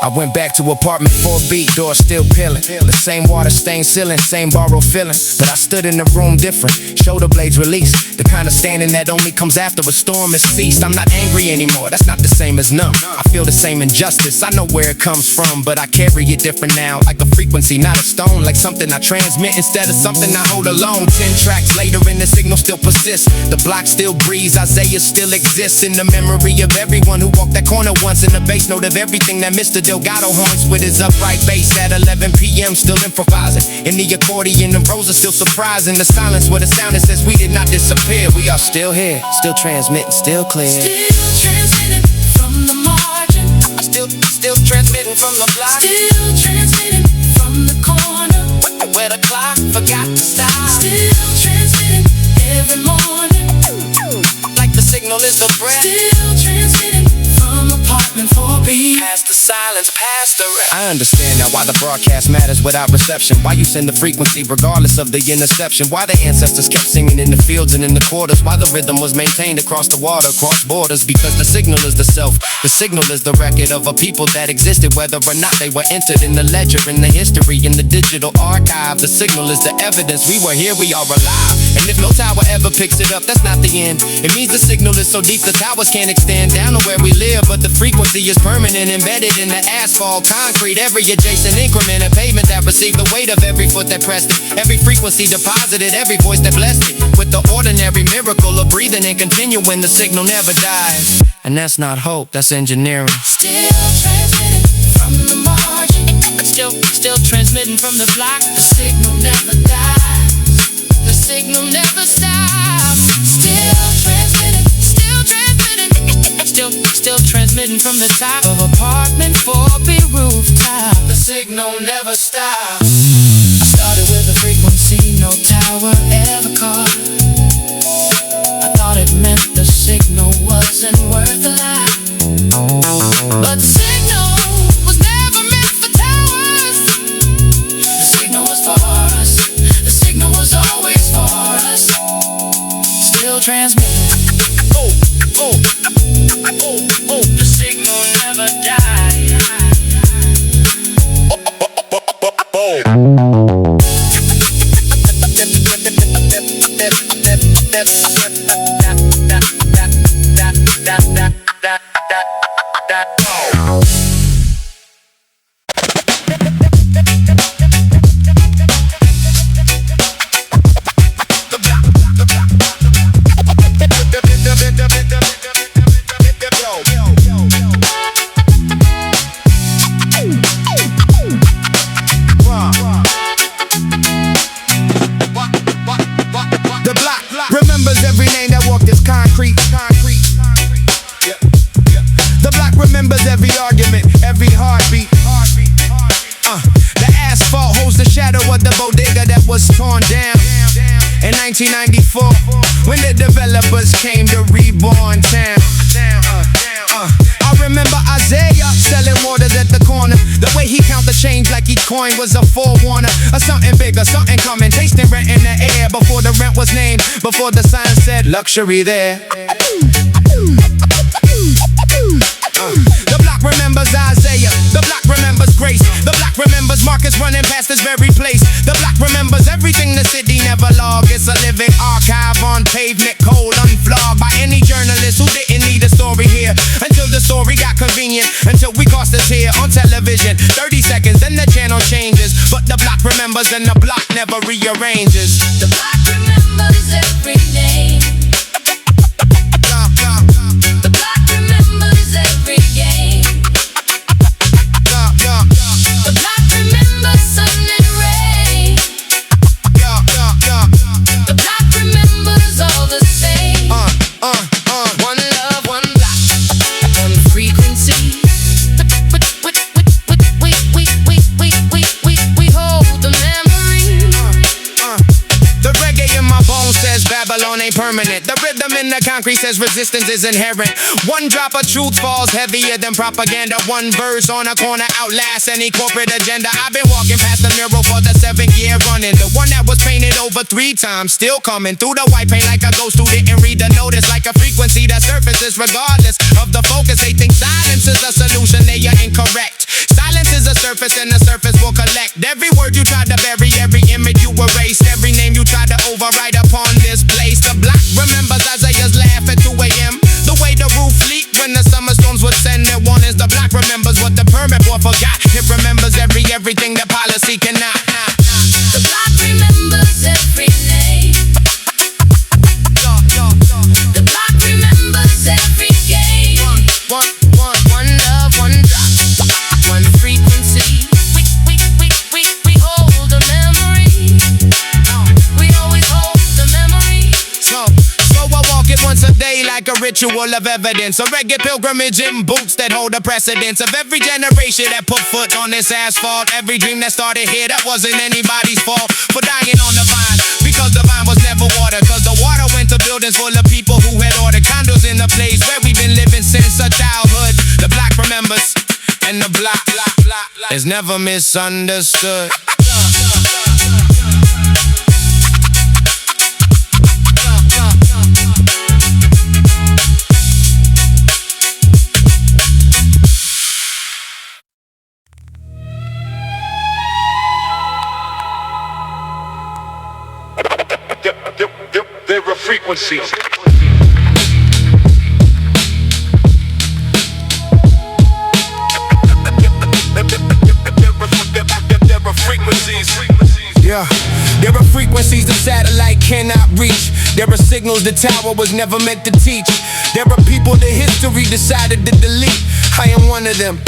Speaker 4: I went back to apartment 4B, door still peeling. The same water stained ceiling, same borrowed feeling. But I stood in the room different, shoulder blades released. The kind of standing that only comes after a storm has ceased. I'm not angry anymore, that's not the same as numb. I feel the same injustice, I know where it comes from. But I carry it different now, like a frequency, not a stone. Like something I transmit instead of something I hold alone. 10 tracks later and the signal still persists. The block still breathes, Isaiah still exists. In the memory of everyone who walked that corner once. In the bass note of everything that Mr. Delgado horns with his upright bass at 11 p.m. still improvising. In the accordion, the rows are still surprising. The silence where the sound that says we did not disappear. We are still here, still transmitting, still clear.
Speaker 3: Still transmitting from the margin.
Speaker 4: Still transmitting from the block.
Speaker 3: Still transmitting from the corner
Speaker 4: Where the clock forgot to stop.
Speaker 3: Still transmitting every morning.
Speaker 4: Like the signal is the breath.
Speaker 3: Still transmitting from apartment 4B.
Speaker 4: Past the silence, past the rest. I understand now why the broadcast matters without reception. Why you send the frequency regardless of the interception. Why the ancestors kept singing in the fields and in the quarters. Why the rhythm was maintained across the water, across borders. Because the signal is the self. The signal is the record of a people that existed, whether or not they were entered in the ledger, in the history, in the digital archive. The signal is the evidence. We were here, we are alive. And if no tower ever picks it up, that's not the end. It means the signal is so deep the towers can't extend down to where we live. But the frequency is permanent, embedded in the asphalt, concrete. Every adjacent increment of pavement that received the weight of every foot that pressed it. Every frequency deposited, every voice that blessed it. With the ordinary miracle of breathing and continuing, the signal never dies. And that's not hope, that's engineering.
Speaker 3: Still transmitting from the margin. Still transmitting from the block. The signal never dies. The signal never stops. Still transmitting. Still transmitting from the top of apartment 4B rooftop. The signal never stops. I started with a frequency no tower ever caught. I thought it meant the signal wasn't worth a lot. But the signal was never meant for towers. The signal was for us. The signal was always for us. Still transmitting. The signal never dies.
Speaker 1: The block remembers every argument, every heartbeat. The asphalt holds the shadow of the bodega that was torn down in 1994 when the developers came to reborn town. I remember Isaiah selling waters at the corner. The way he count the change like each coin was a forewarner of something bigger, something coming. Tasting rent in the air before the rent was named, before the sign said luxury there. The block remembers Isaiah. The block remembers grace. The block remembers Marcus running past this very place. The block remembers everything the city never logged. It's a living archive on pavement, cold, unflogged by any journalist who didn't need a story here until the story
Speaker 4: story got convenient until we crossed this here on television. 30 seconds, then the channel changes. But the block remembers and the block never rearranges.
Speaker 2: The block remembers every name. The block remembers every game. The block remembers sun and rain. The block remembers all the same.
Speaker 4: One love, one block,
Speaker 2: One frequency. We hold the memory.
Speaker 4: The reggae in my bones says Babylon ain't permanent. The rhythm in the concrete says resistance is inherent. One drop of truth falls heavier than propaganda. One verse on a corner outlasts any corporate agenda. I've been walking past the mural for the 7th year running. The one that was painted over 3 times, still coming through the white paint like a ghost who didn't read the notice. Like a frequency that surfaces regardless of the focus. They think silence is a solution, they are incorrect. Silence is a surface and the surface will collect every word you tried to bury, every image you erased, every name you tried to overwrite upon this place. The block remembers Isaiah's laugh at 2 a.m. The way the roof leaked when the summer storms would send their warnings. The block remembers what the permit board forgot. It remembers everything that policy cannot.
Speaker 2: The block remembers every name. The block remembers every game.
Speaker 4: One love, one drop,
Speaker 2: One frequency. We hold the memory. We always hold the memory.
Speaker 4: So I walk it once a day like a ritual of evidence. A reggae pilgrimage in boots that hold the precedence of every generation that put foot on this asphalt. Every dream that started here that wasn't anybody's fault. For dying on the vine, because the vine was never water. Cause the water went to buildings full of people who had ordered condos in the place where we've been living since our childhood. The block remembers, and the block is never misunderstood.
Speaker 5: There are frequencies.
Speaker 4: Yeah, there are frequencies the satellite cannot reach. There are signals the tower was never meant to teach. There are people that history decided to delete. I am one of them.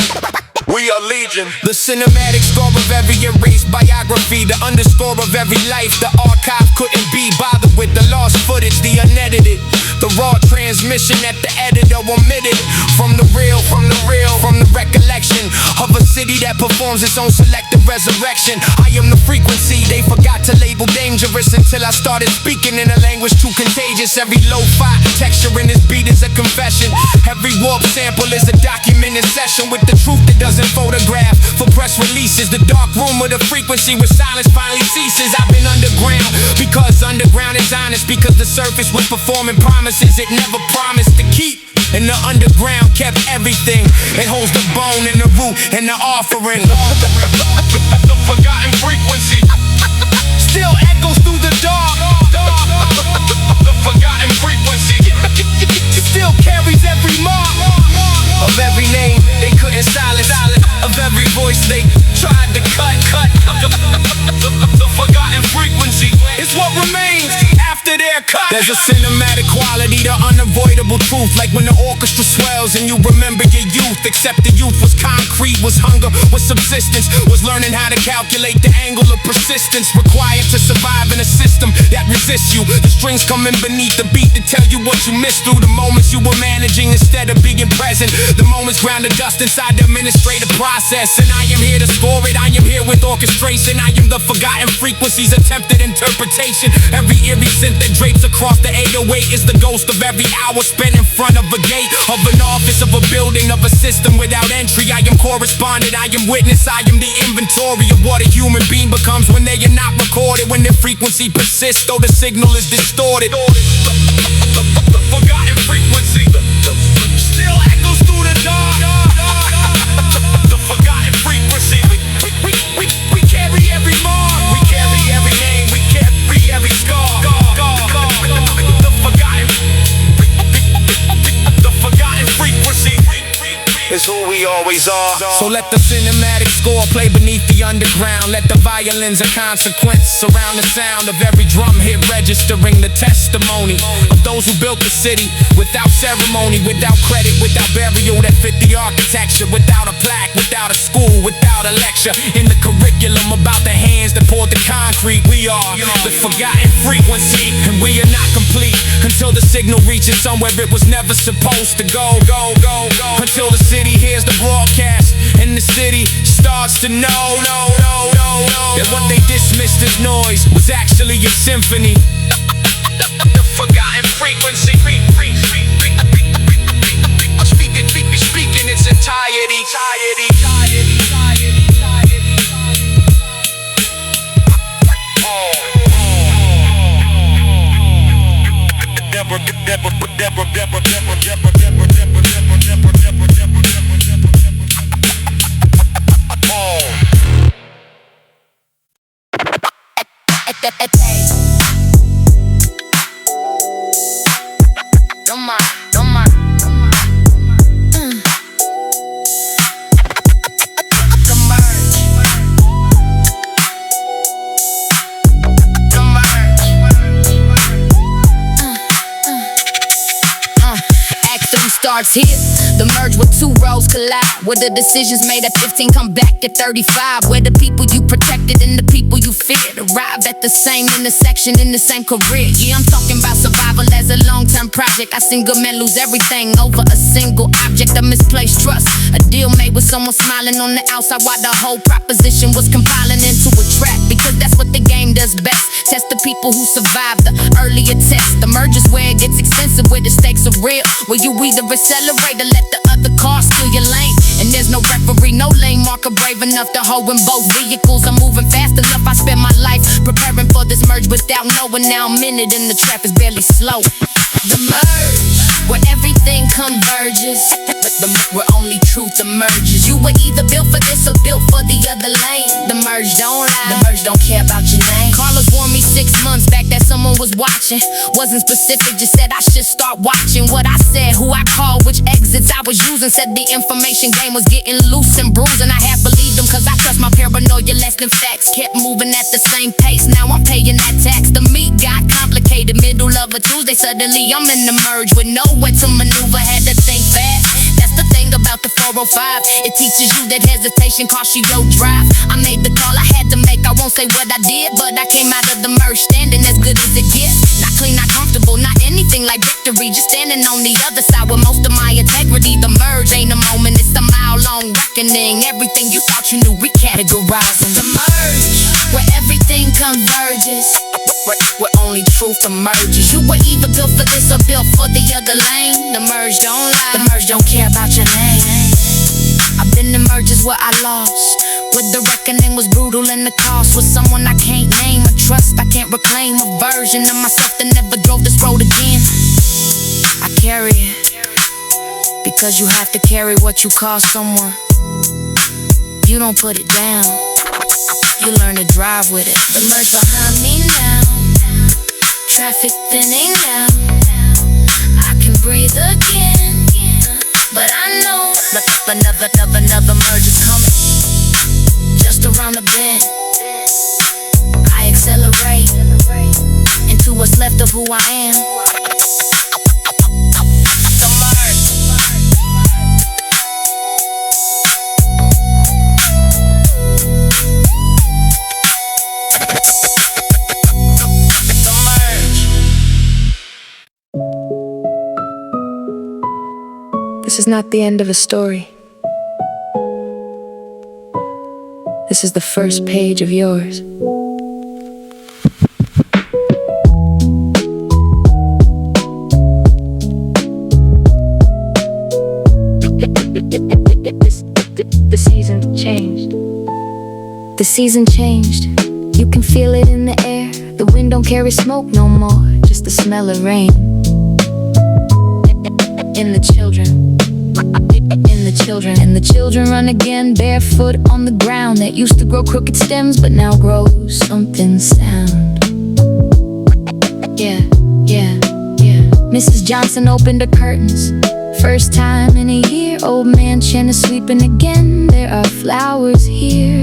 Speaker 5: We are legion.
Speaker 4: The cinematic score of every erased biography, the underscore of every life. The archive couldn't be bothered with the lost footage, the unedited, the raw transmission that the editor omitted. From the recollection of a city that performs its own selective resurrection. I am the frequency they forgot to label dangerous until I started speaking in a language too contagious. Every lo-fi texture in this beat is a confession. Every warp sample is a documented session with the truth that doesn't photograph for press releases. The dark room of the frequency where silence finally ceases. I've been underground because underground is honest. Because the surface was performing promises it never promised to keep. And the underground kept everything. It holds the bone and the root and the offering.
Speaker 5: The forgotten frequency
Speaker 4: Still echoes through the dark.
Speaker 5: The forgotten frequency
Speaker 4: Still carries every mark of every name they couldn't silence, of every voice they tried to cut.
Speaker 5: The forgotten frequency
Speaker 4: It's what remains after they're cut. There's a cinematic quality to unavoidable truth. Like when the orchestra swells and you remember your youth. Except the youth was concrete, was hunger, was subsistence. Was learning how to calculate the angle of persistence required to survive in a system that resists you. The strings coming beneath the beat to tell you what you missed through the moments you were managing instead of being present. The moments ground the dust inside the administrative process. And I am here to score it, I am here with orchestration. I am the forgotten frequencies, attempted interpretation. Every eerie synth that drapes across the 808 is the ghost of every hour spent in front of a gate, of an office, of a building, of a system without entry. I am correspondent, I am witness, I am the inventory of what a human being becomes when they are not recorded. When their frequency persists, though the signal is distorted.
Speaker 5: The forgotten frequency
Speaker 4: Still echoes through the dark.
Speaker 5: The forgotten frequency
Speaker 4: We carry every mark. We carry every name. We carry every scar.
Speaker 5: The forgotten frequency we always are.
Speaker 4: So let the cinematic score play beneath the underground. Let the violins of consequence surround the sound of every drum hit, registering the testimony of those who built the city without ceremony, without credit, without burial that fit the architecture, without a plaque, without a school, without a lecture in the curriculum about the hands that poured the concrete. We are the forgotten frequency, and we are not complete until the signal reaches somewhere it was never supposed to go. Until the city hears the broadcast and the city starts to know that what they dismissed as noise was actually a symphony. The forgotten frequency. Speak in its entirety.
Speaker 2: Starts here, the merge where two roads collide, where the decisions made at 15 come back at 35, where the people you protected and the people you feared arrive at the same intersection in the same career. Yeah, I'm talking about survival as a long-term project. I seen good men lose everything over a single object, a misplaced trust, a deal made with someone smiling on the outside while the whole proposition was compiling into a track, because that's what the game does best. Test the people who survive the earlier test. The merge is where it gets expensive, where the stakes are real, where you either accelerate or let the other car steal your lane. And there's no referee, no lane marker brave enough to hold when both vehicles are moving fast enough. I spent my life preparing for this merge without knowing. Now I'm in it and the trap is barely slow. The merge, where everything converges, where only truth emerges. You were either built for this or built for the other lane. The merge don't lie, the merge don't care about your name. Carlos warned me 6 months back that someone was watching. Wasn't specific, just said I should start watching what I said, who I called, which exits I was using. Said the information game was getting loose and bruised, and I half believed them, cause I trust my paranoia less than facts. Kept moving at the same pace, now I'm paying that tax. The meat got complicated, middle of a Tuesday, suddenly I'm in the merge with nowhere to maneuver, had to think fast. That's the thing about the 405, it teaches you that hesitation costs you your drive. I made the call I had to make, I won't say what I did, but I came out of the merge standing as good as it gets. Not clean, not comfortable, not anything like victory, just standing on the other side with most of my integrity. The merge ain't a moment, it's a mile-long reckoning. Everything you thought you knew, we categorizing. The merge, where everything converges, where only truth emerges. You were either built for this or built for the other lane. The merge don't lie, the merge don't care about your name. I've been in merges where I lost, where the reckoning was brutal and the cost was someone I can't name. A trust I can't reclaim, a version of myself that never drove this road again. I carry it, because you have to carry what you call someone. You don't put it down, you learn to drive with it. The merge behind me now, traffic thinning now. I can breathe again, but I know another merge is coming, just around the bend. I accelerate into what's left of who I am. The merge. The merge.
Speaker 6: This is not the end of a story. This is the first page of yours. The season changed. The season changed. You can feel it in the air. The wind don't carry smoke no more, just the smell of rain. In the children. And the children run again, barefoot on the ground that used to grow crooked stems but now grows something sound. Yeah. Mrs. Johnson opened her curtains, First time in a year, old mansion is sweeping again. There are flowers here.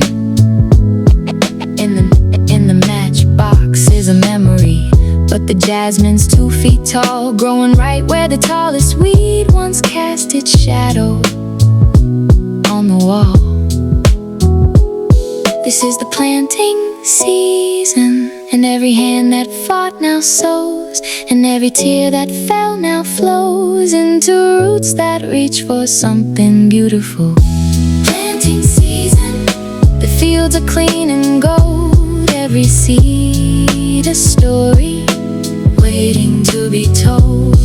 Speaker 6: In the matchbox is a memory, but the jasmine's 2 feet tall, growing right where the tallest weed once cast its shadow on the wall. This is the planting season, and every hand that fought now sows, and every tear that fell now flows into roots that reach for something beautiful. Planting season, the fields are clean and gold, every seed a story waiting to be told.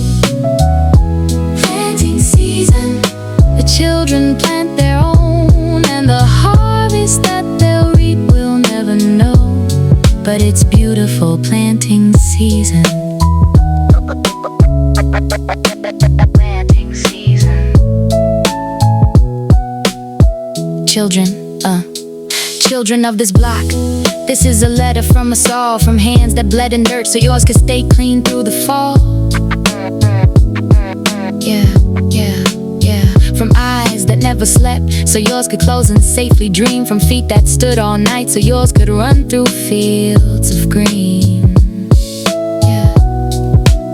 Speaker 6: Planting season, the children plant their own, and the harvest that they'll reap we'll never know. But it's beautiful planting season. Planting season. Children of this block, this is a letter from us all, from hands that bled in dirt so yours could stay clean through the fall. Yeah. From eyes that never slept so yours could close and safely dream, from feet that stood all night so yours could run through fields of green.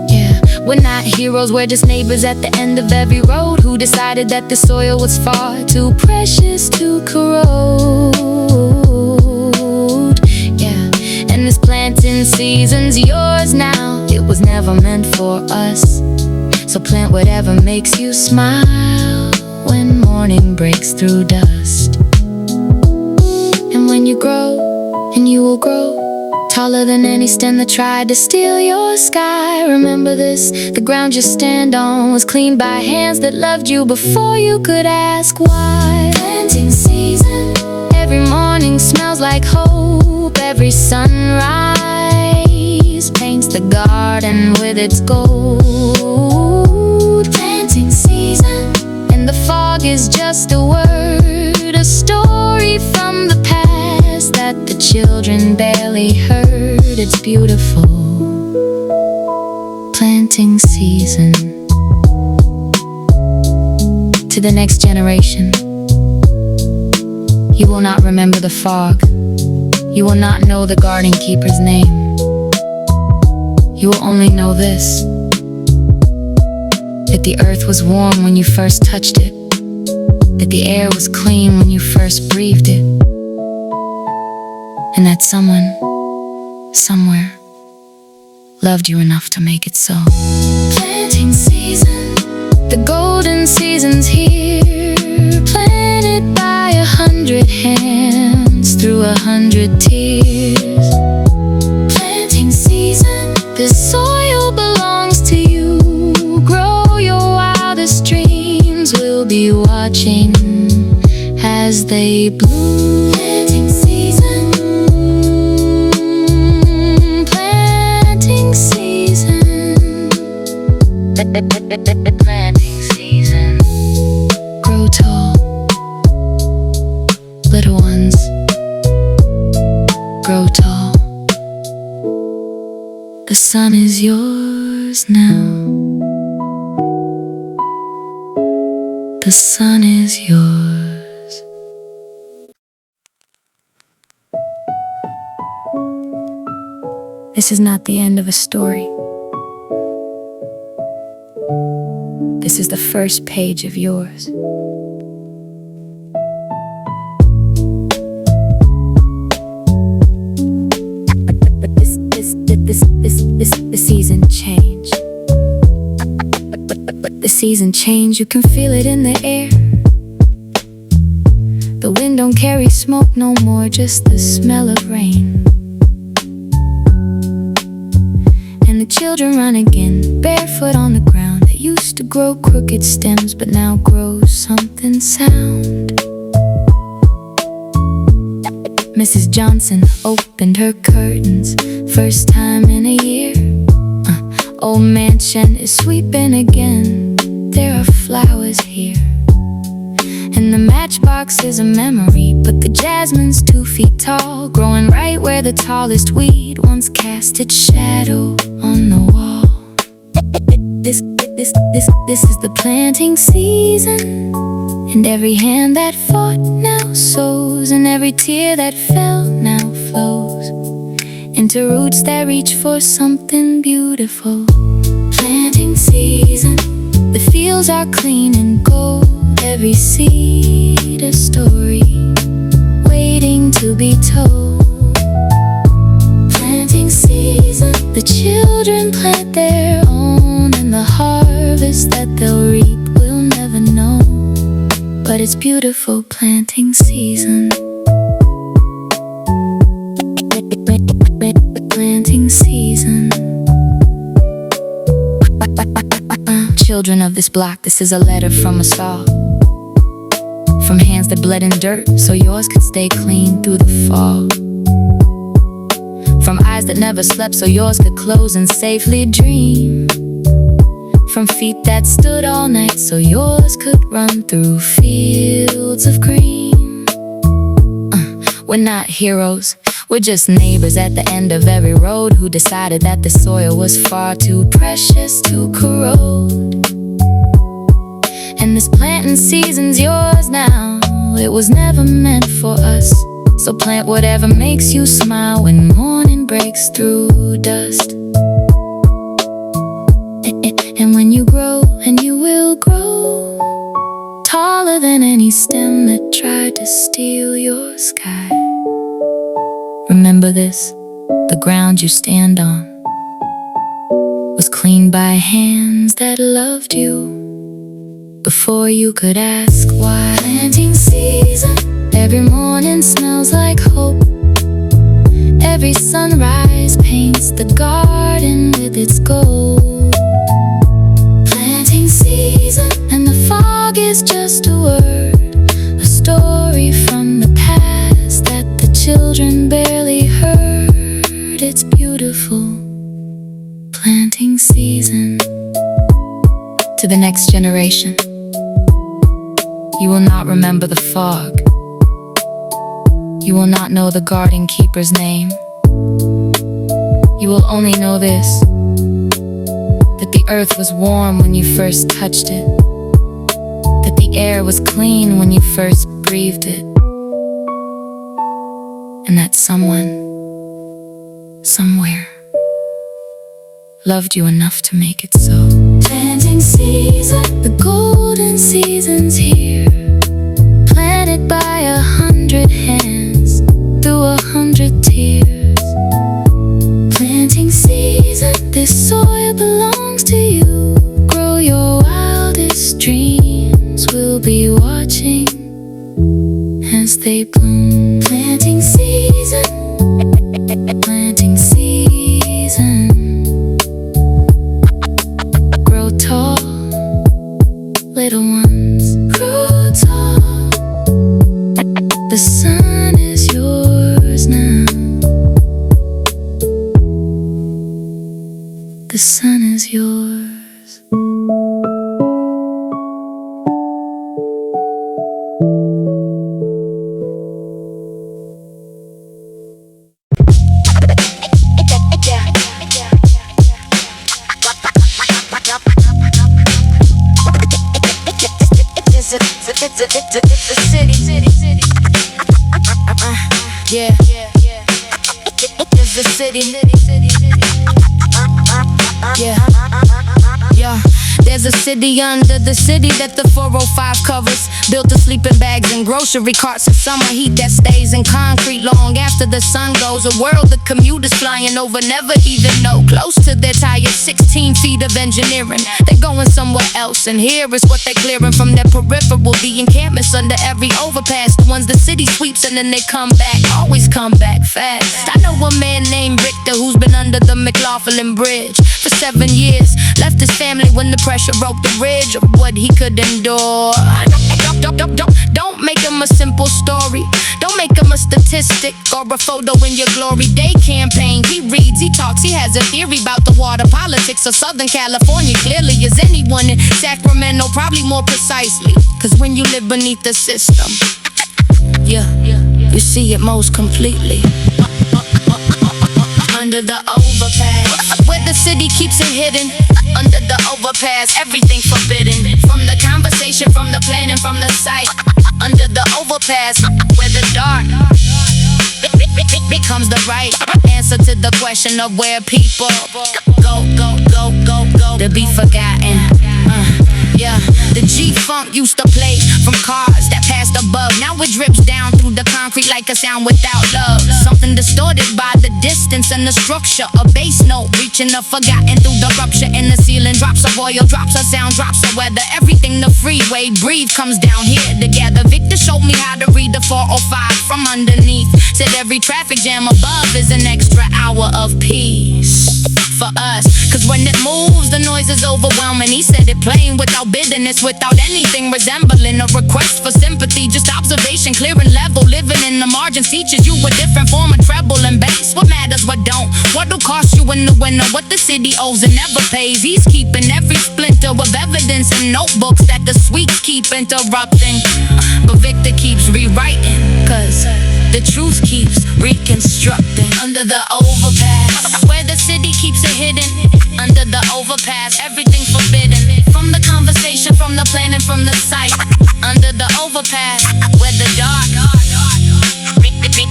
Speaker 6: Yeah. We're not heroes, we're just neighbors at the end of every road who decided that the soil was far too precious to corrode. Yeah. And this planting season's yours now. It was never meant for us, so plant whatever makes you smile when morning breaks through dust. And when you grow, and you will grow taller than any stem that tried to steal your sky, remember this, the ground you stand on was cleaned by hands that loved you before you could ask why. Planting season, every morning smells like hope, every sunrise paints the garden with its gold. Planting season, and the fog is just a word, a story from the past that the children barely heard. It's beautiful planting season. To the next generation, you will not remember the fog. You will not know the garden keeper's name. You will only know this, that the earth was warm when you first touched it, that the air was clean when you first breathed it, and that someone, somewhere, loved you enough to make it so. Planting season, the golden season's here, planted by 100 hands through 100 tears. Planting season, the soil belongs to you. Grow your wildest dreams, we'll be watching as they bloom. Planting season, planting season, planting season. Grow tall, little ones, grow tall. The sun is yours now. The sun is yours. This is not the end of a story. This is the first page of yours. But the season changed. But the season changed, you can feel it in the air. The wind don't carry smoke no more, just the smell of rain. And the children run again, barefoot on the ground. That used to grow crooked stems, but now grows something sound. Mrs. Johnson opened her curtains, first time in a year. Old mansion is sweeping again. There are flowers here, and the matchbox is a memory, but the jasmine's 2 feet tall, growing right where the tallest weed once cast its shadow on the wall. This This is the planting season, and every hand that fought now sows, and every tear that fell now flows into roots that reach for something beautiful. Planting season, the fields are clean and gold, every seed a story waiting to be told. Planting season, the children plant their own, and the harvest that they'll reap we'll never know. But it's beautiful planting season. Planting season. Children of this block, this is a letter from a star, from hands that bled in dirt so yours could stay clean through the fall, from eyes that never slept so yours could close and safely dream, from feet that stood all night so yours could run through fields of green. We're not heroes, we're just neighbors at the end of every road who decided that the soil was far too precious to corrode. And this planting season's yours now, it was never meant for us. So plant whatever makes you smile when morning breaks through dust. And when you grow, and you will grow, taller than any stem that tried to steal your sky. Remember this, the ground you stand on was cleaned by hands that loved you before you could ask why. Planting season, every morning smells like hope, every sunrise paints the garden with its gold. Planting season, and the fog is just a word, a story from the past that the children barely heard. It's beautiful planting season. To the next generation, you will not remember the fog. You will not know the garden keeper's name. You will only know this, that the earth was warm when you first touched it, that the air was clean when you first breathed it, and that someone, somewhere, loved you enough to make it so. Planting season, the golden season's here, planted by 100 hands through 100 tears. Planting season, this soil belongs to you. Grow your wildest dreams, we'll be watching as they bloom. Planting season, planting season. Grow tall, little ones, grow tall. The sun is yours now. The sun is yours.
Speaker 4: It's a city. Yeah. It's a city. Yeah. There's a city under the city that the 405 covers, built of sleeping bags and grocery carts and summer heat that stays in concrete long after the sun goes. A world the commuters flying over never even know. Close to their tires, 16 feet of engineering. They're going somewhere else, and here is what they're clearing from their peripheral. The encampments under every overpass, the ones the city sweeps and then they come back, always come back fast. I know a man named Richter who's been under the McLaughlin Bridge for 7 years. Left his family when the pressure broke the ridge of what he could endure. Don't make him a simple story. Don't make him a statistic or a photo in your glory day campaign. He reads, he talks, he has a theory about the water politics of Southern California. Clearly as anyone in Sacramento, probably more precisely. Cause when you live beneath the system, you see it most completely under the overpass, where the city keeps it hidden.
Speaker 6: Under the overpass, everything forbidden. From the conversation, from the planning, from the sight. Under the overpass, where the dark becomes the right answer to the question of where people go to be forgotten. Yeah, the G-Funk used to play from cars that passed above. Now it drips down through the concrete like a sound without love. Something distorted by the distance and the structure. A bass note reaching the forgotten through the rupture in the ceiling. Drops of oil, drops of sound, drops of weather. Everything the freeway breathe comes down here together. Victor showed me how to read the 405 from underneath. Said every traffic jam above is an extra hour of peace for us. Cause when it moves, the noise is overwhelming. He said it plain without bitterness, without anything resembling a request for sympathy. Just observation, clear and level. Living in the margins teaches you a different form of treble and bass. What matters, what don't? What'll cost you in the winter? What the city owes and never pays. He's keeping every splinter of evidence in notebooks that the sweets keep interrupting. But Victor keeps rewriting, cause the truth keeps reconstructing. Under the overpass, where the city keeps it hidden. Under the overpass, everything forbidden. From the conversation, from the planning, from the sight. Under the overpass, where the dark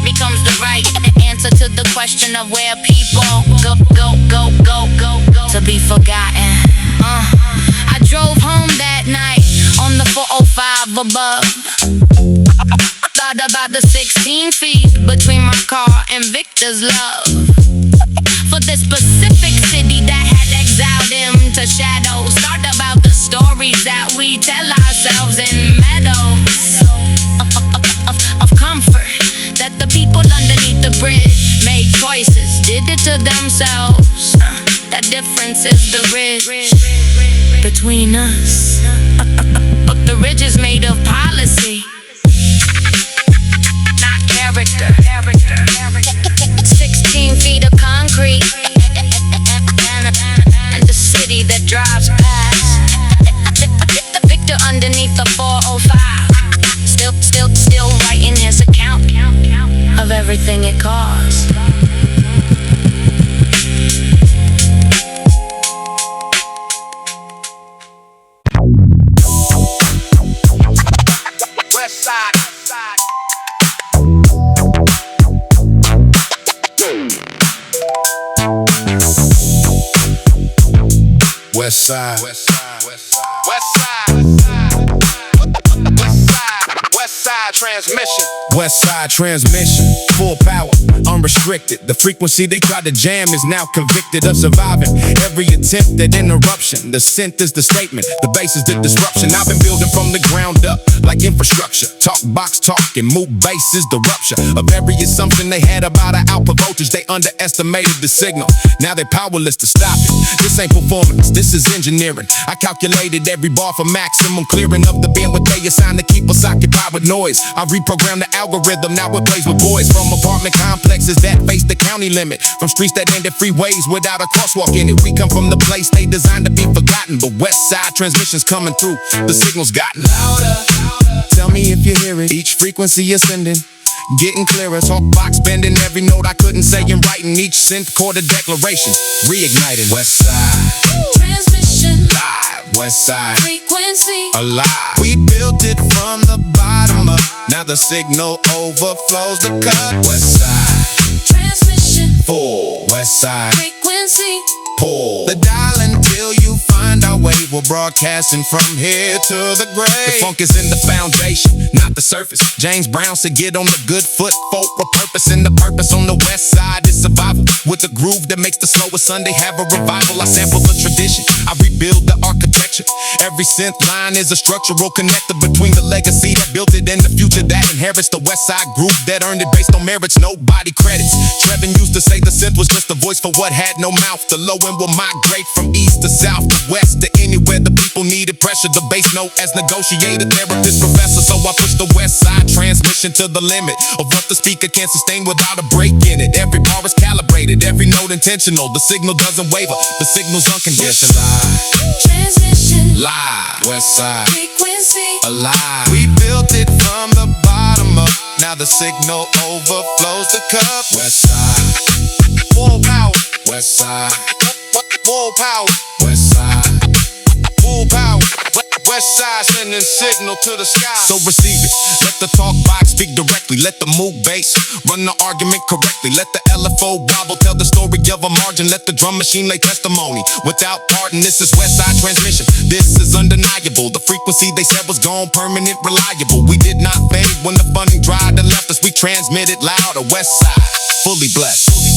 Speaker 6: becomes the right answer to the question of where people go to be forgotten. I drove home that night on the 405 above. Thought about the 16 feet between my car and Victor's love for this specific city that had exiled him to shadows. Thought about the stories that we tell ourselves in meadows of comfort, that the people underneath the bridge made choices, did it to themselves. That difference is the ridge between us. But the ridge is made of policy, not character. 16 feet of concrete and the city that drives past. The Victor underneath the 405, still writing his account of everything it cost.
Speaker 5: West side.
Speaker 1: West side.
Speaker 5: West side. Transmission.
Speaker 1: West side transmission, full power, unrestricted. The frequency they tried to jam is now convicted of surviving every attempt at interruption. The synth is the statement, the bass is the disruption. I've been building from the ground up like infrastructure. Talk box talk and move bass is the rupture of every assumption they had about our output voltage. They underestimated the signal, now they're powerless to stop it. This ain't performance, this is engineering. I calculated every bar for maximum clearing of the bandwidth they assigned to keep us occupied with noise. I reprogrammed the algorithm, now it plays with boys from apartment complexes that face the county limit, from streets that ended freeways without a crosswalk in it. We come from the place they designed to be forgotten, but west side transmissions coming through, the signal's gotten louder. Tell me if you hear it, each frequency ascending, getting clearer. Talk box bending every note I couldn't say in writing, each synth chord a declaration, reigniting. West side
Speaker 2: Transmission,
Speaker 1: live, west side
Speaker 2: frequency,
Speaker 1: alive. We built it from the bottom up, now the signal overflows the cup. West side
Speaker 2: transmission,
Speaker 1: full, west side
Speaker 2: frequency,
Speaker 1: pull the dial until you find our way. We're broadcasting from here to the grave. The funk is in the foundation, not the surface. James Brown said get on the good foot, folk with purpose. And the purpose on the west side is survival, with a groove that makes the slowest Sunday have a revival. I sample the tradition, I rebuild the architecture. Every synth line is a structural connector between the legacy that built it and the future that inherits. The west side group that earned it based on merits, nobody credits. Trevin used to say the synth was just a voice for what had no mouth. The low end will migrate from east to south to west to anywhere the people needed pressure. The bass note as negotiator, therapist, professor. So I push the west side transmission to the limit of what the speaker can sustain without a break in it. Every bar is calibrated, every note intentional. The signal doesn't waver, the signal's unconditional.
Speaker 2: transmission,
Speaker 1: Live, west side
Speaker 2: frequency,
Speaker 1: alive. We built it from the bottom up, now the signal overflows the cup. West side,
Speaker 5: Full power.
Speaker 1: west side,
Speaker 5: Full power.
Speaker 1: west side. West Side sending signal to the sky. So receive it, let the talk box speak directly. Let the mood bass run the argument correctly. Let the LFO wobble, tell the story of a margin. Let the drum machine lay testimony without pardon. This is West Side transmission, this is undeniable. The frequency they said was gone, permanent, reliable. We did not fade when the funding dried and left us. We transmitted loud, a West Side fully blessed.